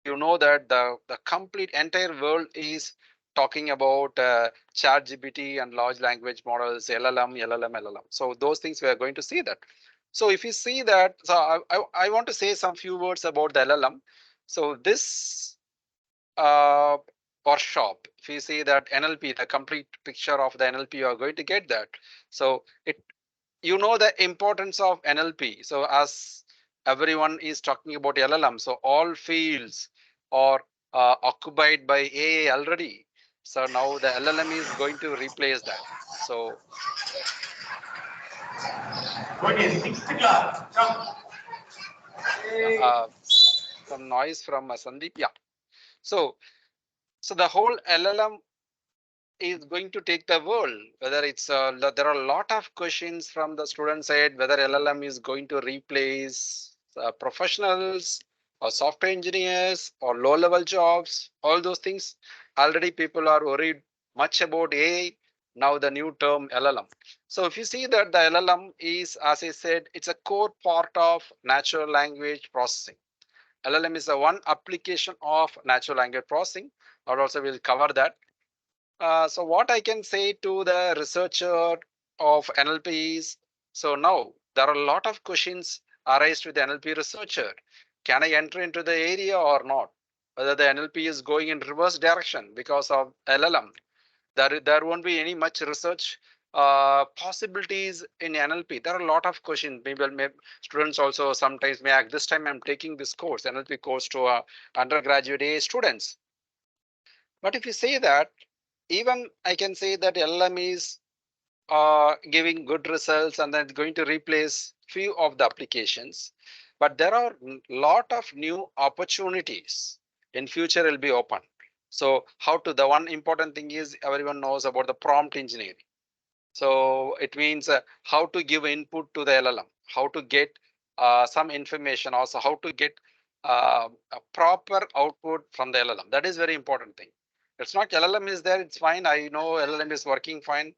you know that the complete entire world is talking about ChatGPT and large language models, LLM. So those things we are going to see that. So if you see that, so I want to say some few words about the LLM. So this uh, workshop, if you see that NLP, the complete picture of the NLP, you are going to get that. So it, you know the importance of NLP. So as everyone is talking about LLM, so all fields are occupied by AI already. So now the LLM is going to replace that. So Okay, sixth class. Come. uh, some noise from Sandeep. Yeah. So so the whole LLM is going to take the world. Whether it's there are a lot of questions from the student side whether LLM is going to replace professionals or software engineers or low level jobs, all those things. Already people are worried much about AI. Now the new term LLM. So if you see that the LLM is, as I said, it's a core part of natural language processing. LLM is a one application of natural language processing, or also we'll cover that. So what I can say to the researcher of NLP is, so now there are a lot of questions arise with the NLP researcher. Can I enter into the area or not? Whether the NLP is going in reverse direction because of LLM. There won't be any much research possibilities in NLP. There are a lot of questions. Maybe students also sometimes may ask, this time I'm taking this course, NLP course to undergraduate AA students. But if you say that, even I can say that LLM is giving good results and then it's going to replace few of the applications. But there are a lot of new opportunities in future will be open. So how to, the one important thing is everyone knows about the prompt engineering. So it means how to give input to the LLM, how to get some information, also how to get a proper output from the LLM. That is very important thing. It's not LLM is there, it's fine. I know LLM is working fine.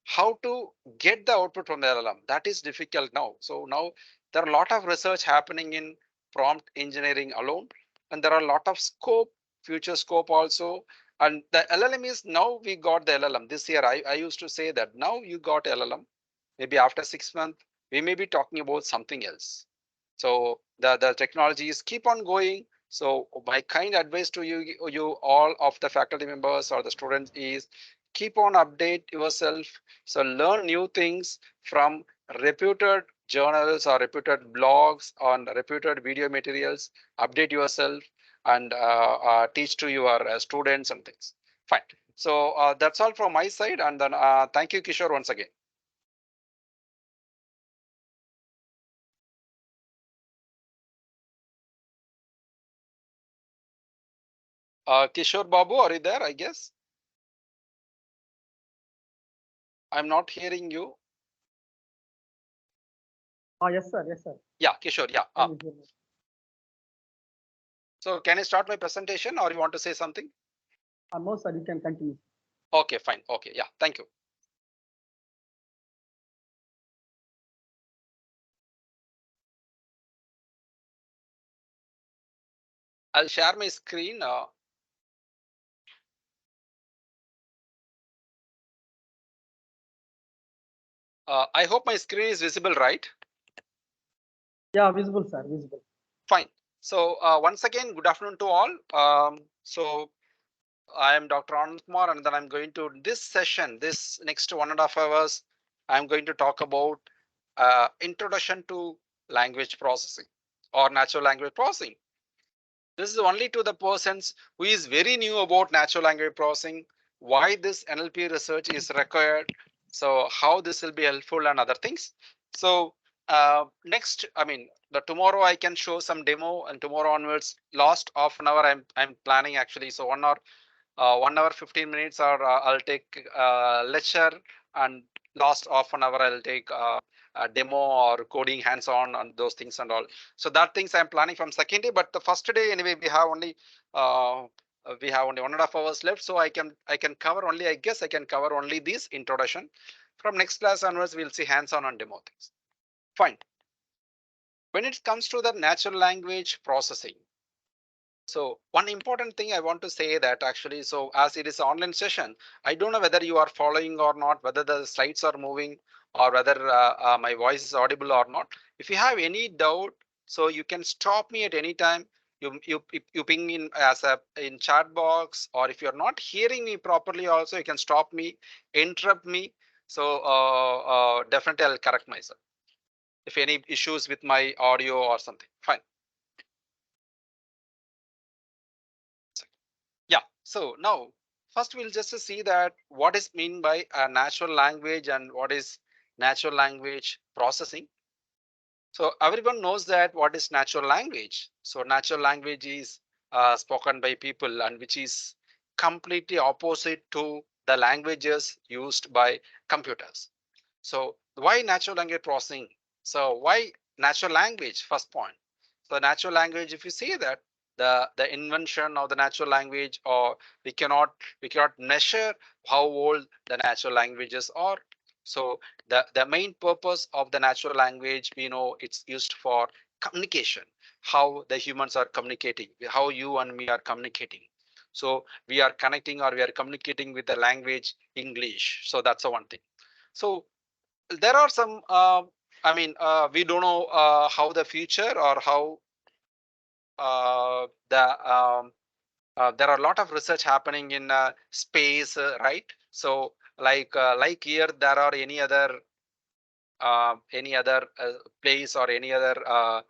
How to get the output from the LLM? That is difficult now. So now there are a lot of research happening in prompt engineering alone, and there are a lot of scope, future scope also. And the LLM is, now we got the LLM this year. I used to say that now you got LLM. Maybe after 6 months, we may be talking about something else. So the technologies keep on going. So my kind advice to you all of the faculty members or the students is keep on update yourself. So learn new things from reputed journals or reputed blogs on reputed video materials. Update yourself and teach to your students and things. Fine. So that's all from my side. And then thank you, Kishore, once again. Kishore Babu, are you there? I guess I'm not hearing you. Yes, sir. Yes, sir. Yeah, Kishore. Yeah. Can you hear me? So can I start my presentation or you want to say something? No, sir. You can continue. Okay, fine. Okay. Yeah. Thank you. I'll share my screen. I hope my screen is visible, right? Yeah, visible, sir. Visible. Fine. So once again, good afternoon to all. So I am Dr. Anand Kumar, and then I'm going to this session, this next 1.5 hours, I'm going to talk about introduction to language processing or natural language processing. This is only to the persons who is very new about natural language processing, why this NLP research is required, so how this will be helpful and other things. So next, I mean, the tomorrow I can show some demo, and tomorrow onwards, last half an hour I'm planning actually. So 1 hour, 1 hour 15 minutes, or I'll take lecture, and last half an hour I'll take a demo or coding hands-on and those things and all. So that things I'm planning from second day, but the first day anyway we have only 1.5 hours left, so I can cover only, I guess I can cover only this introduction. From next class onwards we'll see hands-on and demo things. Fine. When it comes to the natural language processing, So one important thing I want to say that actually, so as it is an online session, I don't know whether you are following or not, whether the slides are moving or whether my voice is audible or not. If you have any doubt, so you can stop me at any time. You ping in as a in chat box, or if you're not hearing me properly, also you can stop me, interrupt me. So definitely I'll correct myself if any issues with my audio or something. Fine. Yeah, so now first we'll just see that what is mean by a natural language and what is natural language processing. So everyone knows that what is natural language. So natural language is spoken by people and which is completely opposite to the languages used by computers. So why natural language processing? So why natural language? First point. So natural language, if you see that the invention of the natural language, or we cannot measure how old the natural languages are. So the main purpose of the natural language, we know it's used for communication, how the humans are communicating, how you and me are communicating. So we are connecting or we are communicating with the language English. So that's the one thing. So there are some we don't know how the future or how there are a lot of research happening in space, right? So like here there are any other place or any other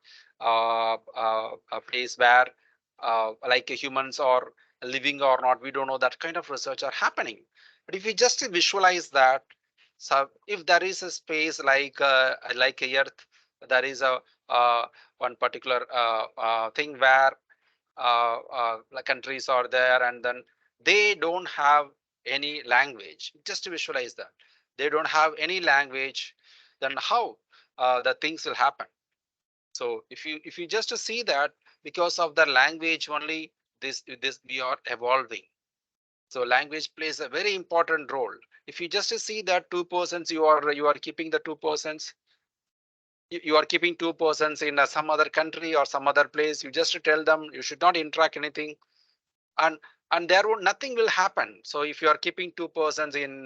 place where like humans are living or not, we don't know. That kind of research are happening. But if you just visualize that, so if there is a space like a earth, there is a one particular thing where like countries are there, and then they don't have any language. Just to visualize that they don't have any language, then how the things will happen. So if you just to see that because of the language only, this we are evolving. So language plays a very important role. If you just to see that 2% you are keeping the 2%, you are keeping 2% in some other country or some other place, you just tell them you should not interact anything, and nothing will happen. So if you are keeping 2% in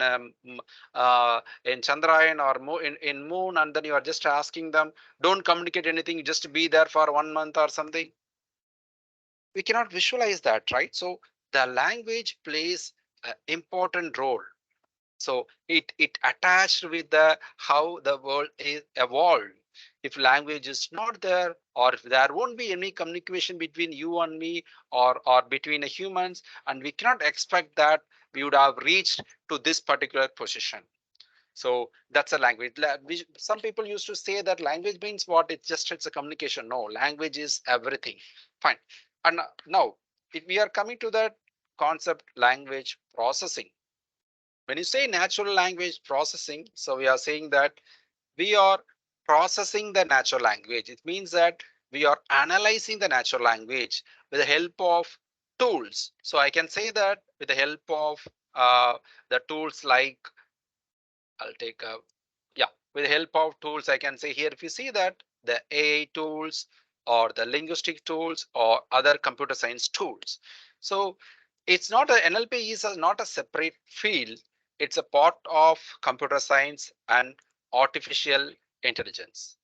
Chandrayaan or in moon, and then you are just asking them don't communicate anything, just be there for 1 month or something, we cannot visualize that, right? So the language plays an important role. So it attached with the how the world is evolved. If language is not there, or if there won't be any communication between you and me, or between the humans, and we cannot expect that we would have reached to this particular position. So that's a language. Some people used to say that language means what? It's a communication. No, language is everything. Fine. And now, if we are coming to that concept, language processing. When you say natural language processing, so we are saying that we are processing the natural language. It means that we are analyzing the natural language with the help of tools. So I can say that with the help of the tools like, I'll take a, yeah, with the help of tools, I can say here, if you see that the AI tools or the linguistic tools or other computer science tools. So it's not a NLP is not a separate field. It's a part of computer science and artificial intelligence.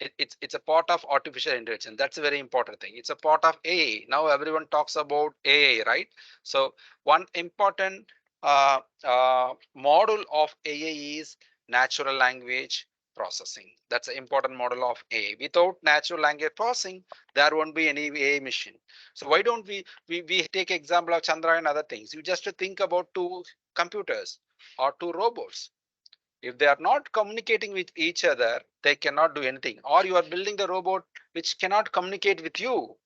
It's a part of artificial intelligence. That's a very important thing. It's a part of AI. Now everyone talks about AI, right? So one important model of AI is natural language processing. That's an important model of AI. Without natural language processing, there won't be any AI mission. So why don't we take example of Chandra and other things? You just think about two computers or two robots. If they are not communicating with each other, they cannot do anything. Or you are building the robot which cannot communicate with you.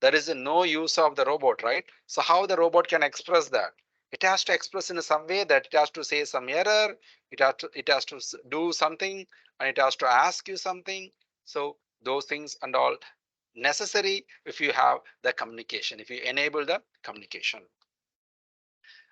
There is no use of the robot, right? So how the robot can express that? It has to express in some way that it has to say some error. It has to do something, and it has to ask you something. So those things and all necessary if you have the communication, if you enable the communication.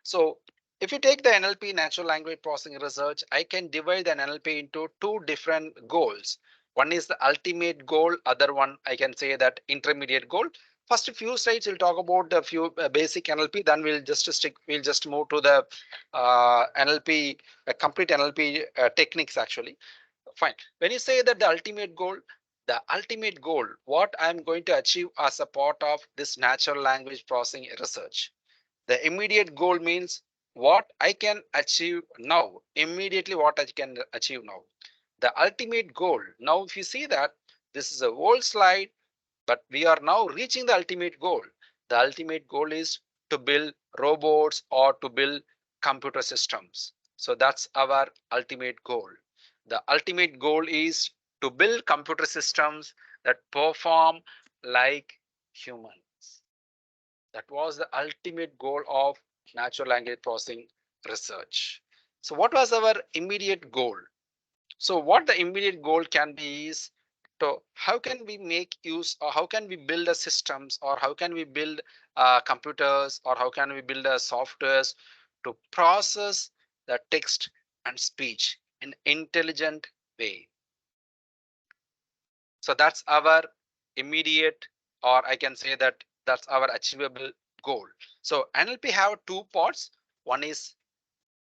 So if you take the NLP, natural language processing research, I can divide the NLP into two different goals. One is the ultimate goal, other one I can say that intermediate goal. First few slides we'll talk about the few basic NLP, then we'll just move to the NLP, complete NLP techniques actually. Fine. When you say that the ultimate goal, what I'm going to achieve as a part of this natural language processing research. The immediate goal means what I can achieve now, immediately what I can achieve now. The ultimate goal. Now, if you see that this is a old slide, but we are now reaching the ultimate goal. The ultimate goal is to build robots or to build computer systems. So that's our ultimate goal. The ultimate goal is to build computer systems that perform like humans. That was the ultimate goal of natural language processing research. So what was our immediate goal? So what the immediate goal can be is to how can we make use or how can we build a systems or how can we build computers or how can we build a softwares to process the text and speech in intelligent way. So that's our immediate, or I can say that that's our achievable goal. So NLP have two parts. One is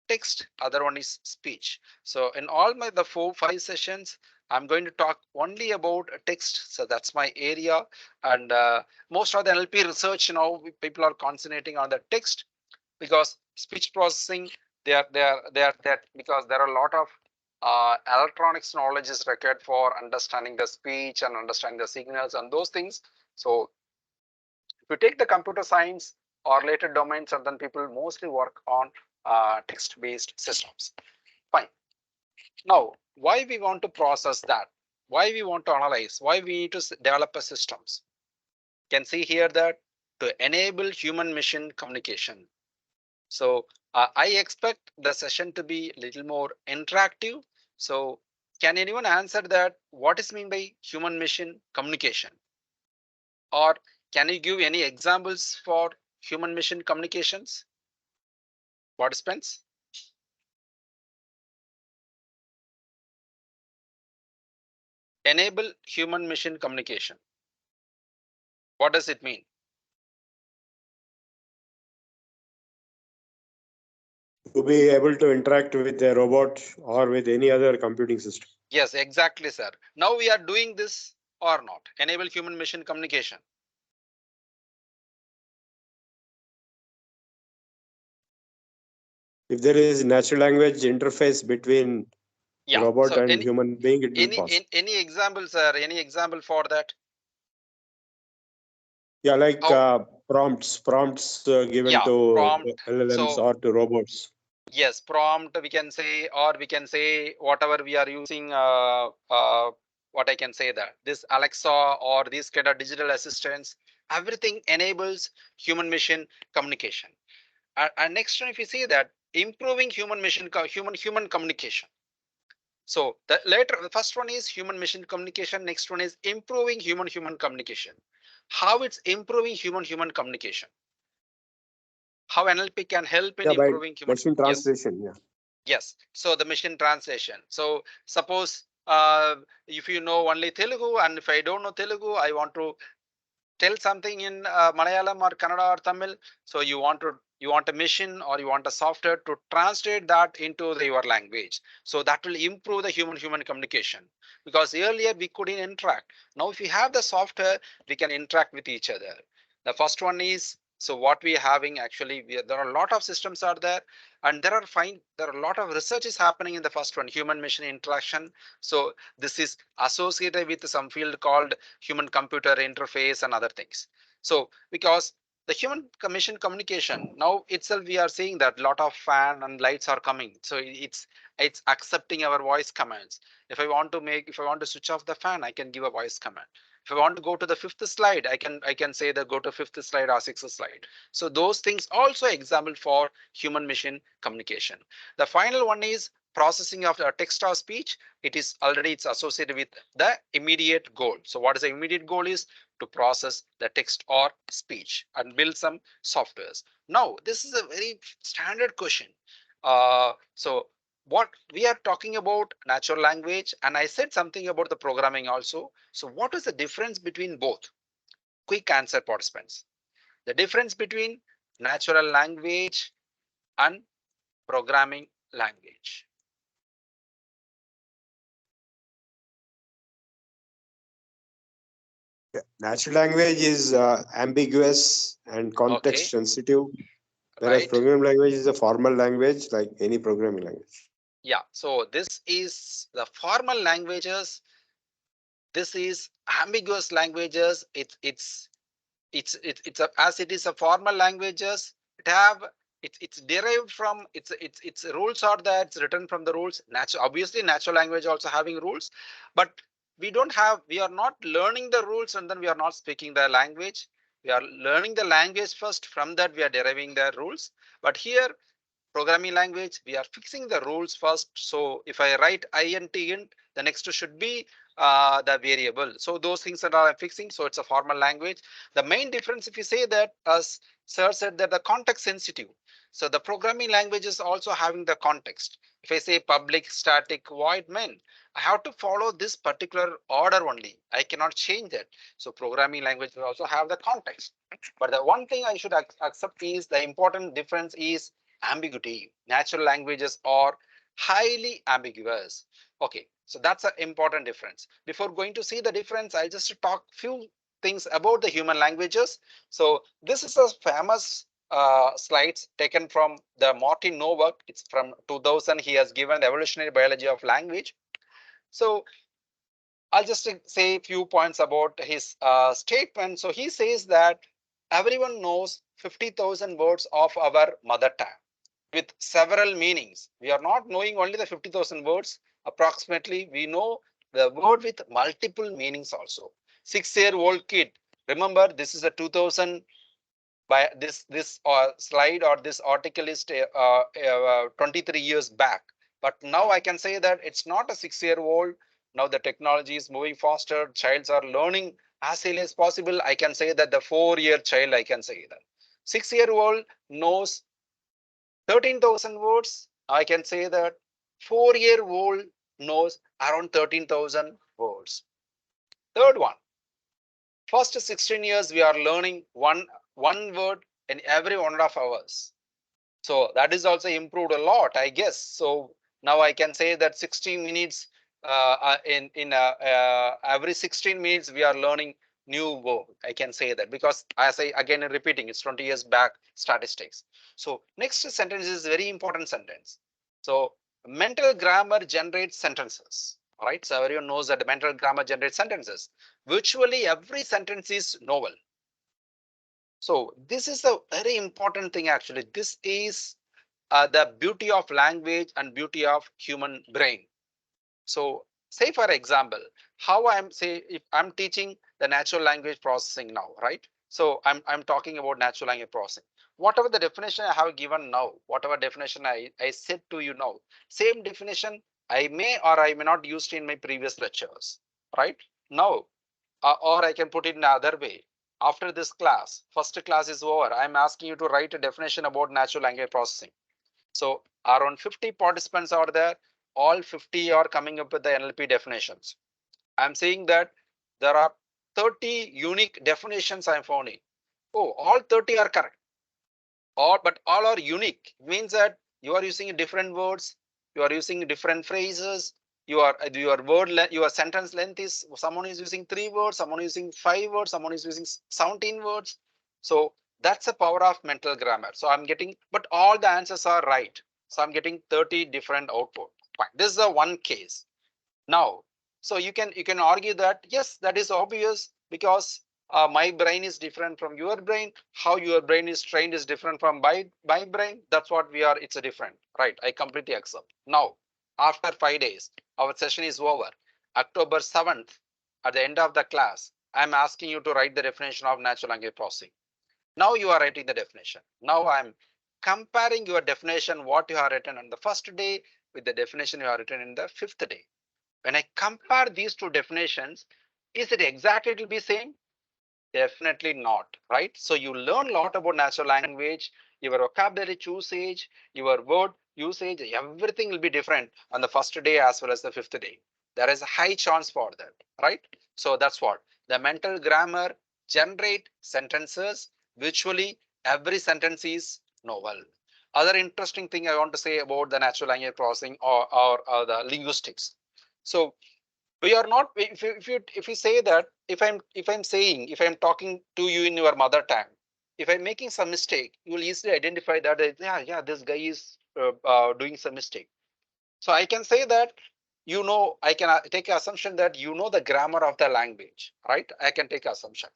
text, other one is speech. So in all my the 4-5 sessions, I'm going to talk only about text. So that's my area. And most of the NLP research, people are concentrating on the text because speech processing, they are because there are a lot of electronics knowledge is required for understanding the speech and understanding the signals and those things. So if you take the computer science or related domains, and then people mostly work on text-based systems. Fine. Now, why we want to process that? Why we want to analyze? Why we need to develop a systems? You can see here that to enable human-machine communication. So I expect the session to be a little more interactive. So can anyone answer that? What is mean by human-machine communication? Or can you give any examples for human-machine communications? Participants? Enable human-machine communication. What does it mean? To be able to interact with a robot or with any other computing system. Yes, exactly, sir. Now we are doing this or not. Enable human-machine communication. If there is natural language interface between robot So and human being, it will pass. any examples, sir? Any example for that? Yeah, like prompts given to prompt. LLMs So or to robots. yes, prompt we can say, or we can say whatever we are using. What I can say that this Alexa or these kind of digital assistants, everything enables human-machine communication. And next one, if you see that improving human-machine human communication. So the first one is human-machine communication. Next one is improving human-human communication. How it's improving human-human communication? How NLP can help in By improving human? machine translation. Yeah. Yes. So the machine translation. So suppose if you know only Telugu and if I don't know Telugu, I want to tell something in Malayalam or Kannada or Tamil. So you want a machine or you want a software to translate that into your language. So that will improve the human-human communication because earlier we couldn't interact. Now if we have the software, we can interact with each other. The first one is so what we are having actually there are a lot of systems out there and there are a lot of research is happening in the first one human machine interaction. So this is associated with some field called human computer interface and other things. So because the human machine communication now itself we are seeing that a lot of fan and lights are coming. So it's accepting our voice commands. If I want to switch off the fan, I can give a voice command. If I want to go to the fifth slide, I can say that go to fifth slide or sixth slide. So those things also example for human machine communication. The final one is processing of the text or speech. It's associated with the immediate goal. So what is the immediate goal is to process the text or speech and build some softwares. Now this is a very standard question. So what we are talking about natural language and I said something about the programming also. So what is the difference between both? quick answer participants. The difference between natural language and programming language. Yeah. Natural language is ambiguous and context Okay, sensitive, whereas right. programming language is a formal language like any programming language. Yeah, so this is the formal languages. This is ambiguous languages. It's a, as it is a formal languages. It have it's derived from its rules are there. It's written from the rules. Natural, obviously, natural language also having rules, but we are not learning the rules and then we are not speaking the language. We are learning the language first. From that, we are deriving the rules. But here, programming language, we are fixing the rules first. So if I write int int, the next should be the variable. So those things that I'm fixing. So it's a formal language. The main difference, if you say that, as sir said, that the context sensitive. So the programming language is also having the context. If I say public static void main, I have to follow this particular order only. I cannot change that. So programming language will also have the context. But the one thing I should accept is the important difference is ambiguity. Natural languages are highly ambiguous. Okay, so that's an important difference. Before going to see the difference, I'll just talk few things about the human languages. So this is a famous slides taken from the Martin Nowak. It's from 2000. He has given the evolutionary biology of language. So I'll just say a few points about his statement. So he says that everyone knows 50,000 words of our mother tongue with several meanings. We are not knowing only the 50,000 words. Approximately, we know the word with multiple meanings also. 6-year-old kid. Remember, this is a 2000 by this slide or this article is 23 years back. But now I can say that it's not a 6-year-old. Now the technology is moving faster. Childs are learning as early as possible. I can say that the 4-year child, I can say that 6-year-old knows 13,000 words. I can say that 4-year-old knows around 13,000 words. Third one, first 16 years we are learning one word in every 1.5 hours. So that is also improved a lot, I guess. So now I can say that 16 minutes in every 16 minutes we are learning new word. I can say that because as I again repeating, it's 20 years back statistics. So next sentence is very important sentence. So mental grammar generates sentences. All right. So everyone knows that mental grammar generates sentences. Virtually every sentence is novel. So this is a very important thing actually. This is the beauty of language and beauty of human brain. So say for example, how I'm say if I'm teaching the natural language processing now, right? So I'm talking about natural language processing. Whatever the definition I have given now, whatever definition I said to you now, same definition I may or I may not used in my previous lectures, right? Now, or I can put it in another way. After this class, first class is over. I'm asking you to write a definition about natural language processing. So around 50 participants are there. All 50 are coming up with the NLP definitions. I'm saying that there are 30 unique definitions I'm finding. Oh, all 30 are correct. But all are unique. It means that you are using different words. You are using different phrases. Your sentence length is someone is using 3 words, someone is using 5 words, someone is using 17 words. So that's the power of mental grammar. So I'm getting, but all the answers are right. So I'm getting 30 different output. Fine. This is the one case. Now, so you can argue that yes, that is obvious because my brain is different from your brain. How your brain is trained is different from my brain. That's what we are. It's a different, right? I completely accept. Now, after 5 days, our session is over. October 7th, at the end of the class, I'm asking you to write the definition of natural language processing. Now you are writing the definition. Now I'm comparing your definition, what you have written on the first day with the definition you have written in the 5th day. When I compare these two definitions, is it exactly it will be same? Definitely not, right? So you learn a lot about natural language, your vocabulary usage, your word usage, everything will be different on the first day as well as the 5th day. There is a high chance for that, right? So that's what the mental grammar generate sentences. Virtually every sentence is novel. Other interesting thing I want to say about the natural language processing or the linguistics. So we are not, if you say that, if I'm talking to you in your mother tongue, if I'm making some mistake, you will easily identify that, yeah, this guy is doing some mistake. So I can say that, I can take assumption that you know the grammar of the language, right? I can take assumption.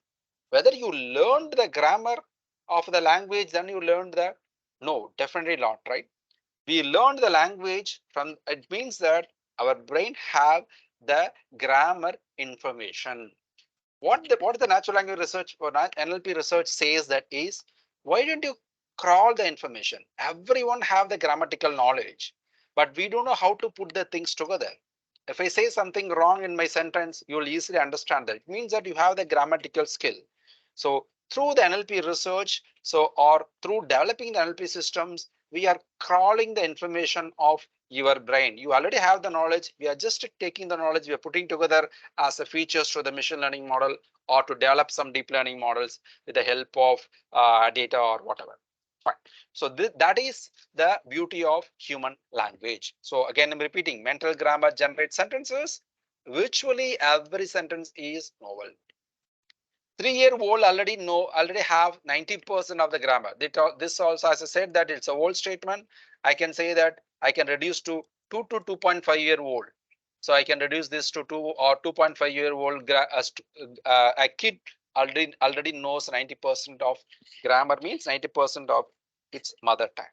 Whether you learned the grammar of the language, then you learned that. No, definitely not, right? We learned the language from, it means that our brain have the grammar information. What the natural language research or NLP research says that is, why don't you crawl the information? Everyone have the grammatical knowledge, but we don't know how to put the things together. If I say something wrong in my sentence, you'll easily understand that. It means that you have the grammatical skill. So through the NLP research, or through developing the NLP systems, we are crawling the information of your brain. You already have the knowledge. We are just taking the knowledge, we are putting together as a features to the machine learning model, or to develop some deep learning models with the help of data or whatever. Fine. So that is the beauty of human language. So again, I'm repeating, mental grammar generates sentences. Virtually every sentence is novel. 3-year-old already have 90% of the grammar. This also, as I said, that it's a old statement. I can say that I can reduce to 2 to 2.5-year-old. So I can reduce this to 2 or 2.5-year-old. A kid already knows 90% of grammar, means 90% of its mother tongue.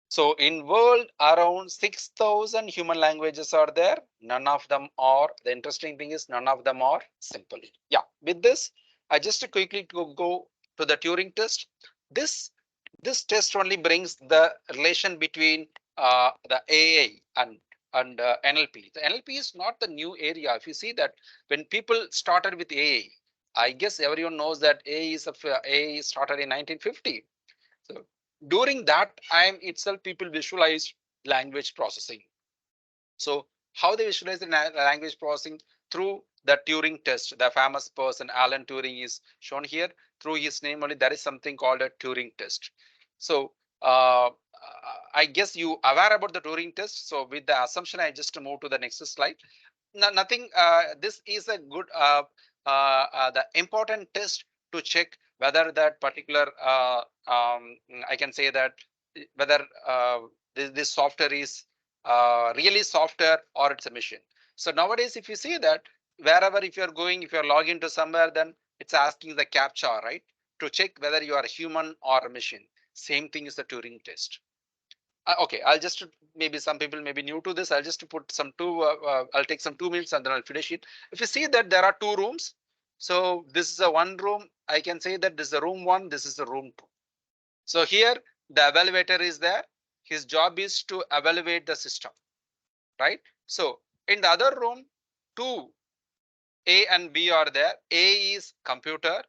So in world, around 6,000 human languages are there. None of them are, the interesting thing is none of them are simple. Yeah, with this, I just quickly go to the Turing test. This test only brings the relation between the AI and NLP. The NLP is not the new area. If you see that when people started with AI, I guess everyone knows that AI started in 1950. So during that time itself, people visualized language processing. So how they visualize the language processing? Through the Turing test. The famous person Alan Turing is shown here. Through his name only, there is something called a Turing test. So I guess you aware about the Turing test. So with the assumption, I just move to the next slide. Nothing. This is a good the important test to check whether that particular I can say that whether this software is really software or it's a machine. So nowadays, if you see that wherever, if you're going, if you're logging to somewhere, then it's asking the captcha, right? To check whether you are a human or a machine. Same thing is the Turing test. Okay, I'll just, maybe some people may be new to this. I'll just put some I'll take some 2 minutes and then I'll finish it. If you see that there are 2 rooms, so this is a one room. I can say that this is the room 1. This is the room 2. So here the evaluator is there. His job is to evaluate the system, right? So in the other room, 2 A and B are there. A is computer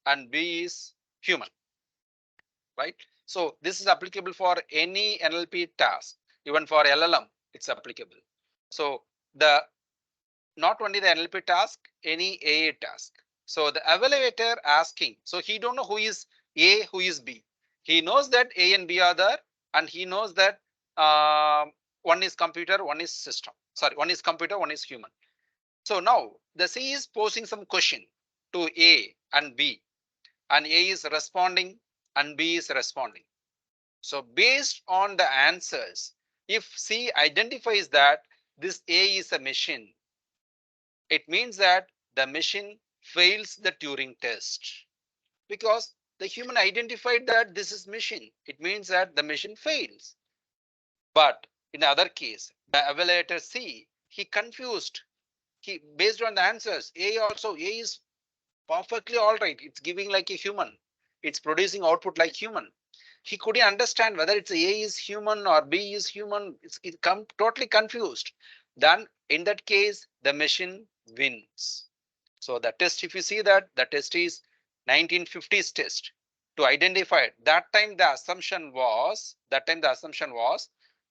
and B is human, right? So this is applicable for any NLP task, even for LLM, it's applicable. So not only the NLP task, any AA task. So the evaluator asking, so he don't know who is A, who is B. He knows that A and B are there, and he knows that one is computer, one is system. Sorry, one is computer, one is human. So now the C is posing some question to A and B, and A is responding and B is responding. So based on the answers, if C identifies that this A is a machine, it means that the machine fails the Turing test, because the human identified that this is machine. It means that the machine fails. But in the other case, the evaluator C, he confused. He, based on the answers, A is perfectly all right. It's giving like a human. It's producing output like human. He couldn't understand whether it's A is human or B is human. It come totally confused. Then in that case, the machine wins. So the test, if you see that, the test is 1950s test to identify it. That time the assumption was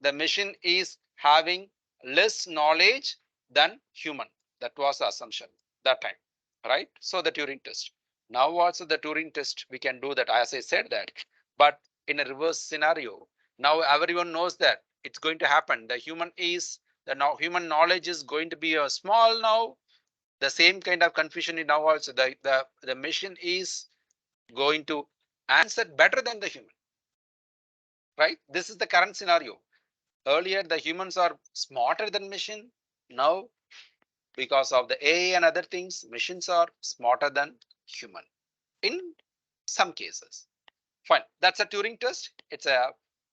the machine is having less knowledge than human. That was the assumption that time, right? So the Turing test. Now also the Turing test, we can do that, as I said that, but in a reverse scenario. Now everyone knows that it's going to happen. The human knowledge is going to be a small now. The same kind of confusion is now also. The machine is going to answer better than the human, right? This is the current scenario. Earlier, the humans are smarter than machine. Now, because of the AI and other things, machines are smarter than human in some cases. Fine, that's a Turing test.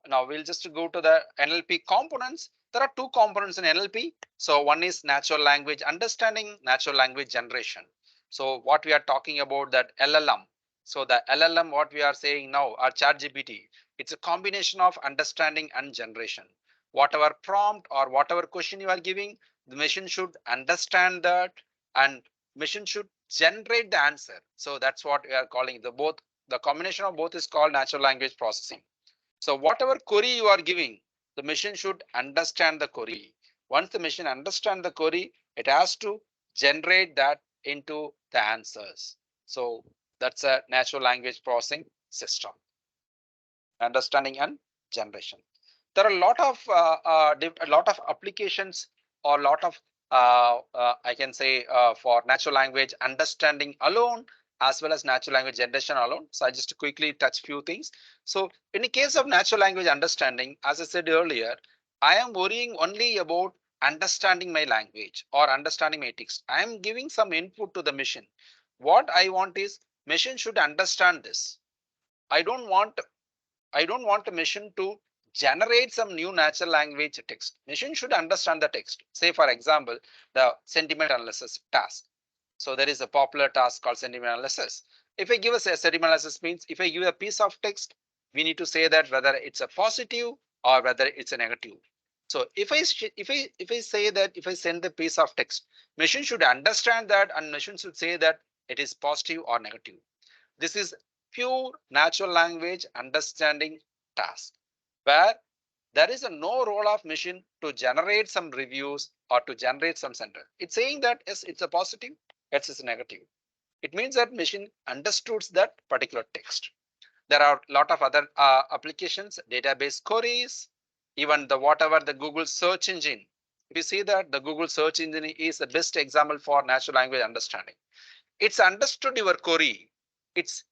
Now we'll just go to the NLP components. There are two components in NLP. So one is natural language understanding, natural language generation. So what we are talking about, that LLM. So the LLM, what we are saying now, or ChatGPT, it's a combination of understanding and generation. Whatever prompt or whatever question you are giving, the machine should understand that, and machine should generate the answer. So that's what we are calling the combination of both is called natural language processing. So whatever query you are giving, the machine should understand the query. Once the machine understands the query, it has to generate that into the answers. So that's a natural language processing system. Understanding and generation. There are a lot of applications, or a lot of I can say for natural language understanding alone, as well as natural language generation alone. So I just quickly touch few things. So in the case of natural language understanding, as I said earlier, I am worrying only about understanding my language or understanding my text. I am giving some input to the machine. What I want is machine should understand this. I don't want a machine to generate some new natural language text. Machine should understand the text. Say, for example, the sentiment analysis task. So there is a popular task called sentiment analysis. If I give us a sentiment analysis means, if I give a piece of text, we need to say that whether it's a positive or whether it's a negative. So if I say that, if I send the piece of text, machine should understand that, and machine should say that it is positive or negative. This is pure natural language understanding task, where there is no role of machine to generate some reviews or to generate some sentence. It's saying that yes, it's a positive, yes, it's a negative. It means that machine understood that particular text. There are a lot of other applications, database queries, even the whatever the Google search engine. We see that the Google search engine is the best example for natural language understanding. It's understood your query. It's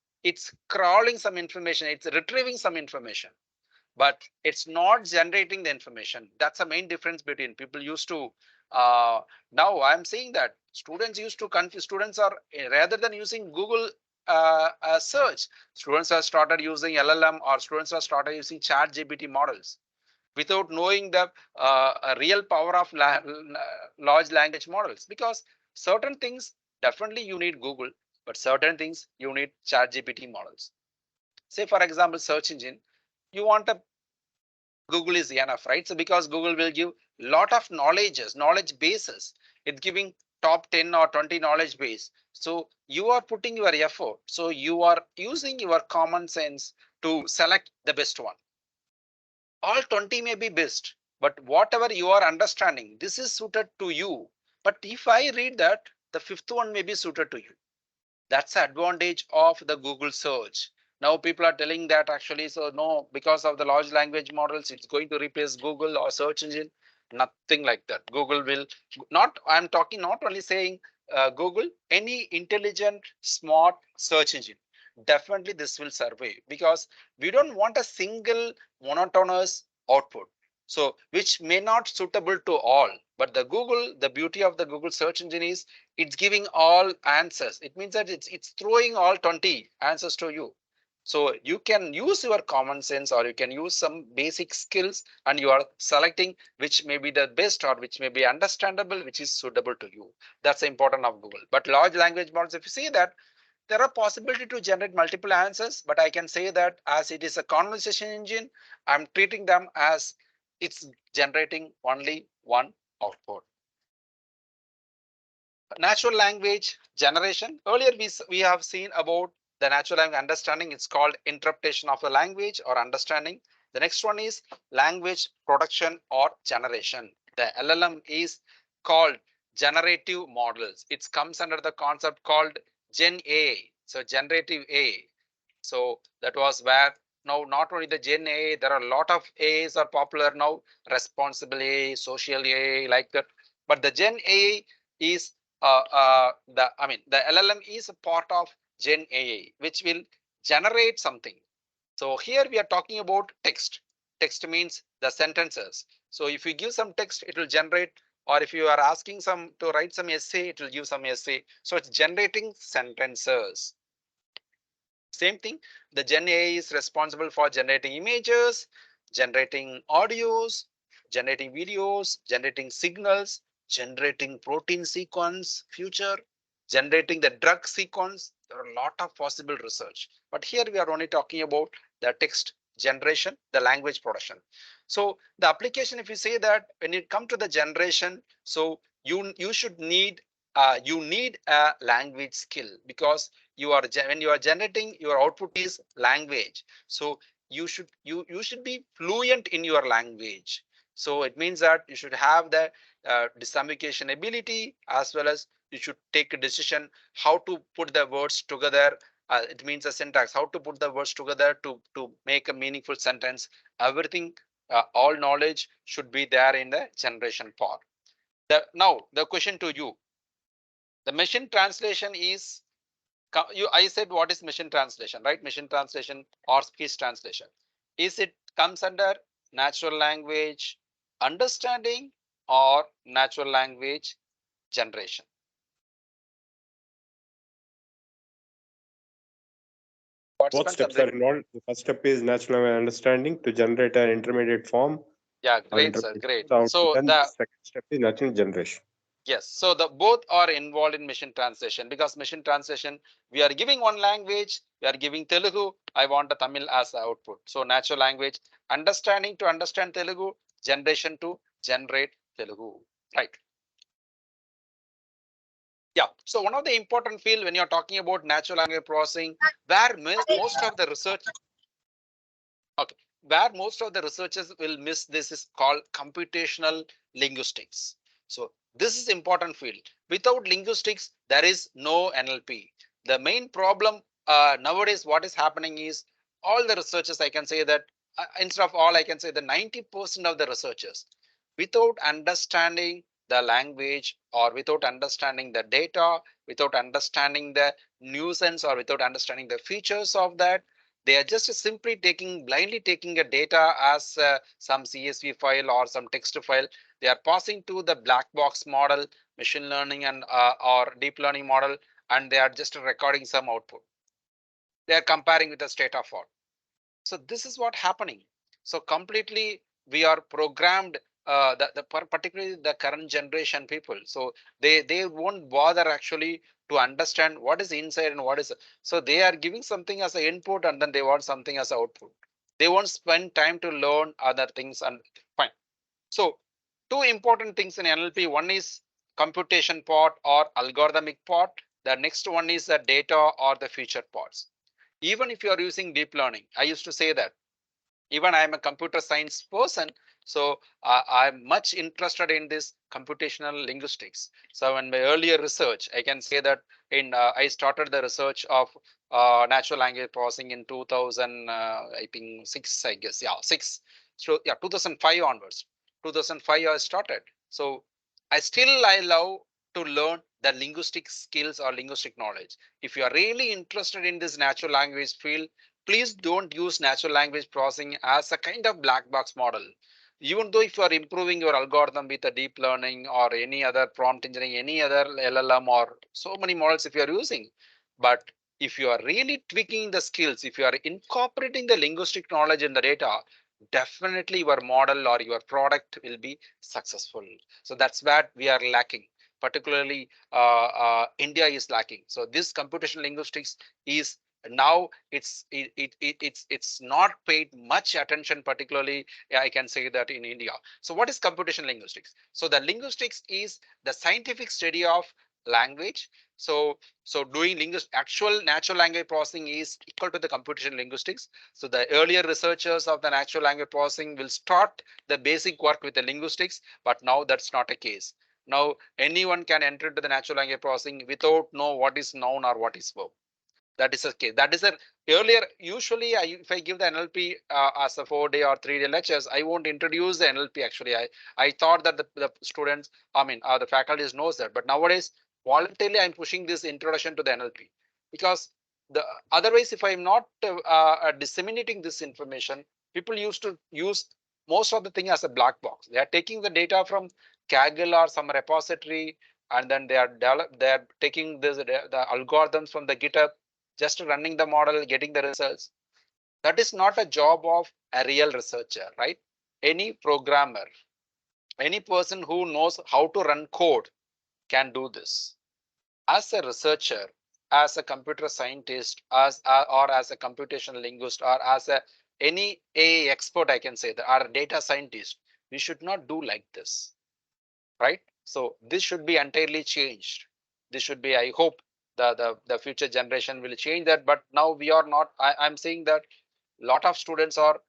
crawling some information. It's retrieving some information, but it's not generating the information. That's the main difference between people used to. Now I'm saying that students used to confuse. Students are, rather than using Google search, students have started using LLM, or students have started using ChatGPT models without knowing the real power of large language models, because certain things definitely you need Google, but certain things you need ChatGPT models. Say, for example, search engine, you want a Google is enough, right? So because Google will give lot of knowledge bases, it's giving top 10 or 20 knowledge base. So you are putting your effort. So you are using your common sense to select the best one. All 20 may be best, but whatever you are understanding, this is suited to you. But if I read that, the fifth one may be suited to you. That's the advantage of the Google search. Now people are telling that actually, so no, because of the large language models, it's going to replace Google or search engine. Nothing like that. Google will not, I'm talking not only saying Google, any intelligent, smart search engine. Definitely this will survive, because we don't want a single monotonous output. So which may not suitable to all, but the beauty of the Google search engine is it's giving all answers. It means that it's throwing all 20 answers to you. So you can use your common sense, or you can use some basic skills, and you are selecting which may be the best, or which may be understandable, which is suitable to you. That's the important of Google. But large language models, if you see that, there are possibility to generate multiple answers, but I can say that as it is a conversation engine, I'm treating them as it's generating only one output. Natural language generation. Earlier we have seen about the natural language understanding. It's called interpretation of the language or understanding. The next one is language production or generation. The LLM is called generative models. It comes under the concept called Gen AI. So generative A. So that was where now not only the Gen A, there are a lot of A's are popular now, responsible A, social A, like that. But the Gen A is the LLM is a part of Gen A, which will generate something. So here we are talking about text. Text means the sentences. So if you give some text, it will generate, or if you are asking some to write some essay, it will give some essay. So it's generating sentences. Same thing, the Gen AI is responsible for generating images, generating audios, generating videos, generating signals, generating protein sequence future, generating the drug sequence. There are a lot of possible research, but here we are only talking about the text generation, the language production. So the application, if you say that when it comes to the generation, so you should need you need a language skill, because when you are generating, your output is language. So you should be fluent in your language. So it means that you should have the disambiguation ability, as well as you should take a decision how to put the words together. It means a syntax, how to put the words together to make a meaningful sentence. Everything, all knowledge should be there in the generation part. Now the question to you, the machine translation is, I said what is machine translation, right? Machine translation or speech translation. Is it comes under natural language understanding or natural language generation? Both Participants steps are are involved. The first step is natural language understanding to generate an intermediate form yeah, or great, sir, intermediate great. output. So And the the second step is natural generation. yes, so the both are involved in machine translation, because machine translation, we are giving one language, we are giving Telugu, I want a Tamil as the output. So natural language understanding to understand Telugu, generation to generate Telugu, right? Yeah, so one of the important field when you're talking about natural language processing, where most of the research, okay, where most of the researchers will miss this is called computational linguistics. So this is important field. Without linguistics, there is no NLP. The main problem nowadays, what is happening is all the researchers, I can say that instead of all, I can say the 90% of the researchers, without understanding the language or without understanding the data, without understanding the nuisance or without understanding the features of that, they are just simply blindly taking a data as some CSV file or some text file. They are passing to the black box model, machine learning and or deep learning model, and they are just recording some output. They are comparing with the state of art. So this is what happening. So completely we are programmed, particularly the current generation people. So they won't bother actually to understand what is inside and what is. So they are giving something as an input and then they want something as output. They won't spend time to learn other things and fine. So two important things in NLP. One is computation part or algorithmic part. The next one is the data or the feature parts. Even if you are using deep learning, I used to say that even I am a computer science person, so I'm much interested in this computational linguistics. So in my earlier research, I can say that I started the research of natural language processing in 2000, I think 6, I guess, yeah, 6. So yeah, 2005 onwards. 2005 I started. So I love to learn the linguistic skills or linguistic knowledge. If you are really interested in this natural language field, please don't use natural language processing as a kind of black box model. Even though if you are improving your algorithm with a deep learning or any other prompt engineering, any other LLM or so many models if you are using, but if you are really tweaking the skills, if you are incorporating the linguistic knowledge in the data, definitely your model or your product will be successful. So that's where we are lacking. Particularly, India is lacking. So this computational linguistics is now it's not paid much attention, particularly I can say that in India. So what is computational linguistics? So the linguistics is the scientific study of language. So doing actual natural language processing is equal to the computational linguistics. So the earlier researchers of the natural language processing will start the basic work with the linguistics, but now that's not a case. Now anyone can enter into the natural language processing without know what is noun or what is verb. That is okay. That is a earlier. Usually, if I give the NLP as a 4-day or 3-day lectures, I won't introduce the NLP. Actually, I thought that the students, the faculties knows that. But nowadays, voluntarily, I'm pushing this introduction to the NLP because the otherwise, if I'm not disseminating this information, people used to use most of the thing as a black box. They are taking the data from Kaggle or some repository, and then they are taking the algorithms from the GitHub, just running the model, getting the results. That is not a job of a real researcher, right? Any programmer, any person who knows how to run code can do this. As a researcher, as a computer scientist, or as a computational linguist, or as any AI expert, I can say that, or a data scientist, we should not do like this, right? So this should be entirely changed. This should be, I hope, the future generation will change that. But now we are not. I'm saying that lot of students are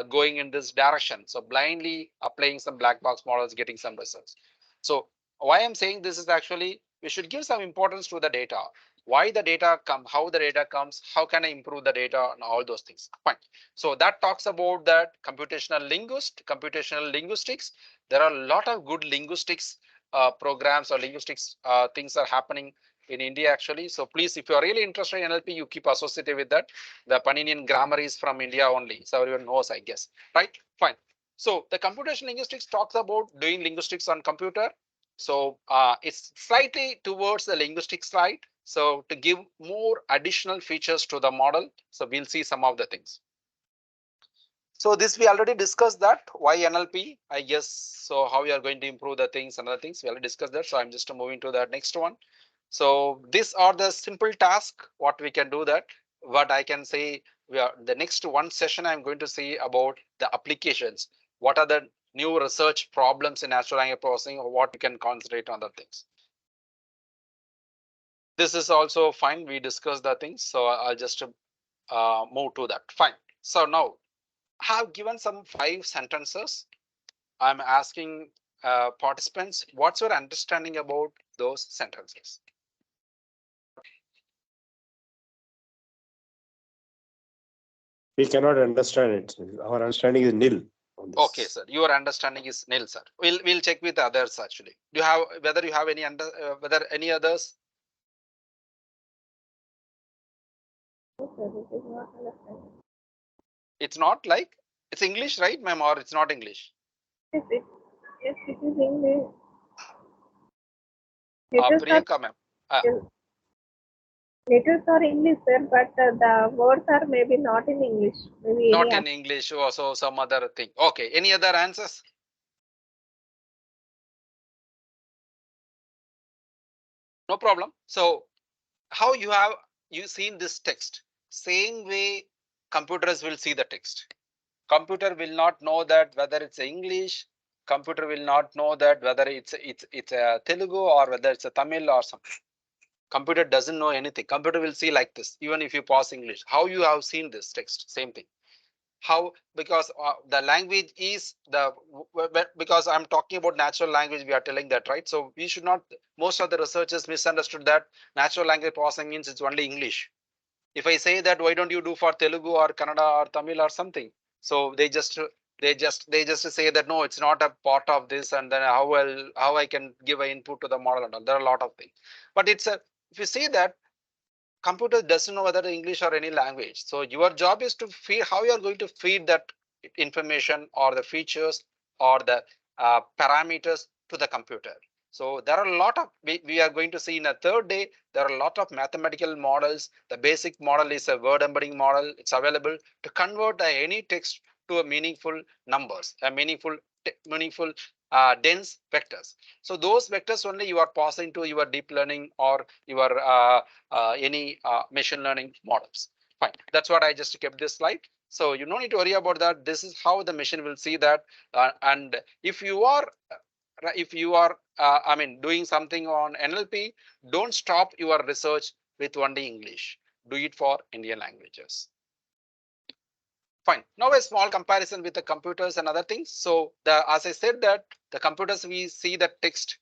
going in this direction. So blindly applying some black box models, getting some results. So why I'm saying this is actually we should give some importance to the data. Why the data come, how the data comes, how can I improve the data, and all those things. Fine. So that talks about that computational linguistics. There are a lot of good linguistics programs or linguistics things are happening in India actually. So please, if you are really interested in NLP, you keep associated with that. The Paninian grammar is from India only, so everyone knows, I guess, right? Fine. So the computational linguistics talks about doing linguistics on computer. So it's slightly towards the linguistic side. So to give more additional features to the model. So we'll see some of the things. So this we already discussed that why NLP, I guess. So how we are going to improve the things and other things we already discussed that. So I'm just moving to the next one. So these are the simple tasks what we can do that. What I can say, the next one session I'm going to say about the applications. What are the new research problems in natural language processing, or what you can concentrate on the things. This is also fine. We discussed the things, so I'll just move to that. Fine. So now I have given some 5 sentences. I'm asking participants, what's your understanding about those sentences? We cannot understand it. Our understanding is nil on this. Okay, sir. Your understanding is nil, sir. We'll check with others actually. Do you have whether you have any whether any others? It's not like it's English, right, ma'am, or it's not English? Yes, it is English. Letters Priyanka, ma'am. letters are English, sir, but the words are maybe not in English. Maybe Not any in English, or so some other thing. Okay. Any other answers? No problem. So how you seen this text? Same way computers will see the text. Computer will not know that whether it's English. Computer will not know that whether it's a Telugu or whether it's a Tamil or something. Computer doesn't know anything. Computer will see like this, even if you pass English. How you have seen this text? Same thing. How? Because the language is because I'm talking about natural language, we are telling that, right? So we should not, most of the researchers misunderstood that natural language processing means it's only English. If I say that, why don't you do for Telugu or Kannada or Tamil or something? So they just say that no, it's not a part of this, and then how I can give an input to the model and all. There are a lot of things, but if you say that computer doesn't know whether English or any language. So your job is to feed how you are going to feed that information or the features or the parameters to the computer. So there are a lot of, we are going to see in a third day, there are a lot of mathematical models. The basic model is a word embedding model. It's available to convert any text to a meaningful numbers, a meaningful dense vectors. So those vectors only you are passing to your deep learning or your any machine learning models. Fine. That's what I just kept this slide. So you don't need to worry about that. This is how the machine will see that. And if you are doing something on NLP, don't stop your research with only English. Do it for Indian languages. Fine. Now a small comparison with the computers and other things. So as I said that the computers, we see the text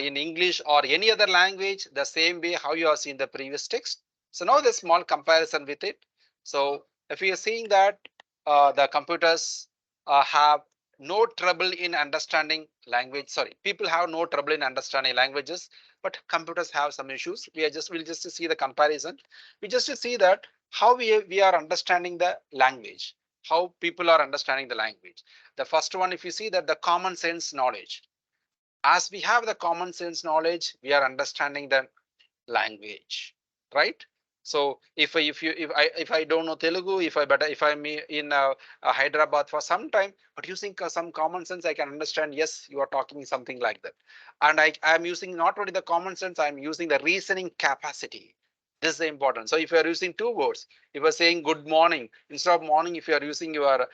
in English or any other language the same way how you have seen the previous text. So now the small comparison with it. So if we are seeing that the computers have no trouble in understanding language, sorry, people have no trouble in understanding languages, but computers have some issues. We'll just see the comparison. We just to see that how we are understanding the language, how people are understanding the language. The first one, if you see that the common sense knowledge, as we have the common sense knowledge, we are understanding the language, right? So if I don't know Telugu, if I'm in Hyderabad for some time, but using some common sense, I can understand. Yes, you are talking something like that, and I'm using not only the common sense, I'm using the reasoning capacity. This is important. So if you are using two words, if you are saying good morning instead of morning, if you are using your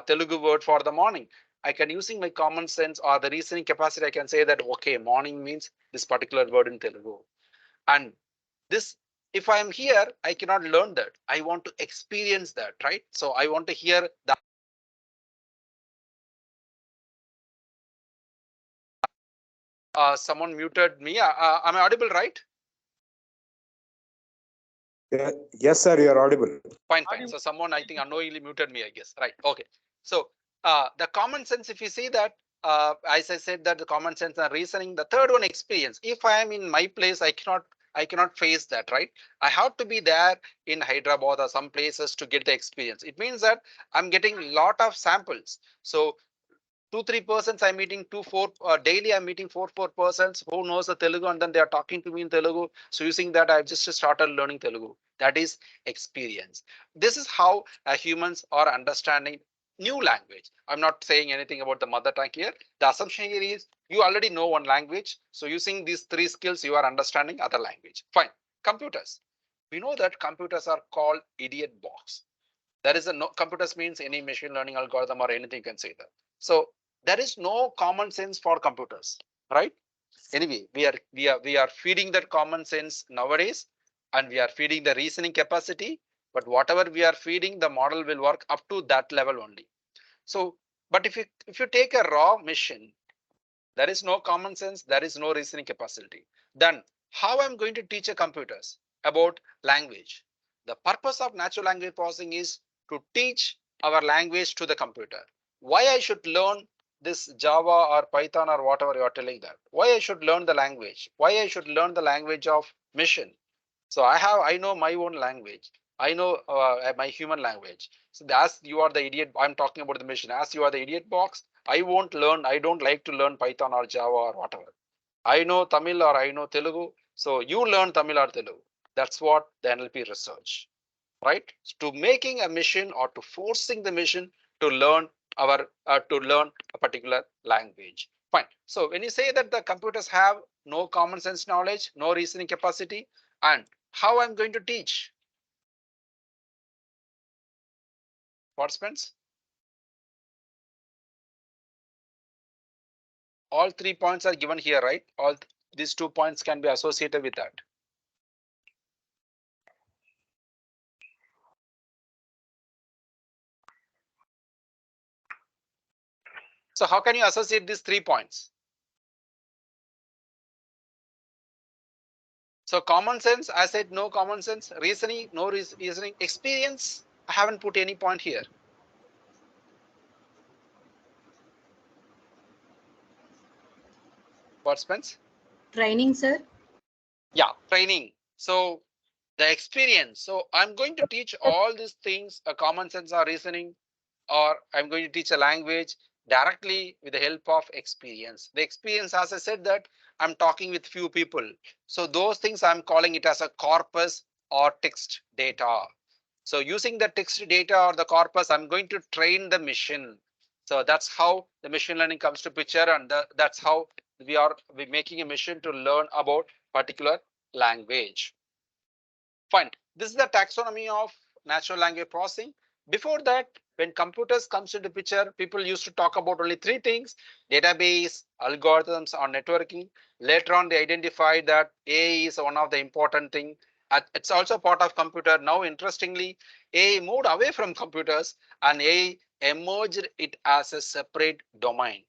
Telugu word for the morning, I can using my common sense or the reasoning capacity. I can say that okay, morning means this particular word in Telugu. And this, if I'm here, I cannot learn that. I want to experience that, right? So I want to hear that. Someone muted me. Am I audible, right? Yes, sir, you are audible. Fine, fine. So someone, I think, unknowingly muted me, I guess. Right. Okay. So the common sense, if you see that, as I said, that the common sense and reasoning, the third one, experience. If I am in my place, I cannot face that, right? I have to be there in Hyderabad or some places to get the experience. It means that I'm getting a lot of samples. So 2-3 persons I'm meeting, 2-4 daily I'm meeting 4 persons who knows the Telugu, and then they are talking to me in Telugu. So using that, I've just started learning Telugu. That is experience. This is how humans are understanding new language. I'm not saying anything about the mother tongue here. The assumption here is you already know one language. So using these 3 skills, you are understanding other language. Fine. Computers. We know that computers are called idiot box. There is a no computers means any machine learning algorithm or anything you can say that. So there is no common sense for computers, right? Anyway, we are feeding that common sense nowadays, and we are feeding the reasoning capacity, but whatever we are feeding, the model will work up to that level only. So but if you take a raw machine, there is no common sense, there is no reasoning capacity, then how I'm going to teach a computers about language? The purpose of natural language processing is to teach our language to the computer. Why I should learn this Java or Python or whatever you are telling that? Why I should learn the language? Why I should learn the language of machine? So I know my own language. I know my human language. So as you are the idiot, I'm talking about the machine. As you are the idiot box, I won't learn. I don't like to learn Python or Java or whatever. I know Tamil or I know Telugu. So you learn Tamil or Telugu. That's what the NLP research, right? To making a machine or to forcing the machine to learn to learn a particular language. Fine. So when you say that the computers have no common sense knowledge, no reasoning capacity, and how I'm going to teach? Participants? All 3 points are given here, right? All these 2 points can be associated with that. So how can you associate these 3 points? So common sense, I said no common sense, reasoning, no reasoning, experience, I haven't put any point here. Participants? Training, sir. Yeah, training. So the experience. So I'm going to teach all these things, a common sense or reasoning, or I'm going to teach a language directly with the help of experience. The experience, as I said, that I'm talking with few people. So those things I'm calling it as a corpus or text data. So using the text data or the corpus, I'm going to train the machine. So that's how the machine learning comes to picture, and that's how we're making a machine to learn about particular language. Fine. This is the taxonomy of natural language processing. Before that, when computers comes into picture, people used to talk about only 3 things: database, algorithms, or networking. Later on, they identified that AI is one of the important thing. It's also part of computer. Now, interestingly, AI moved away from computers and AI emerged it as a separate domain.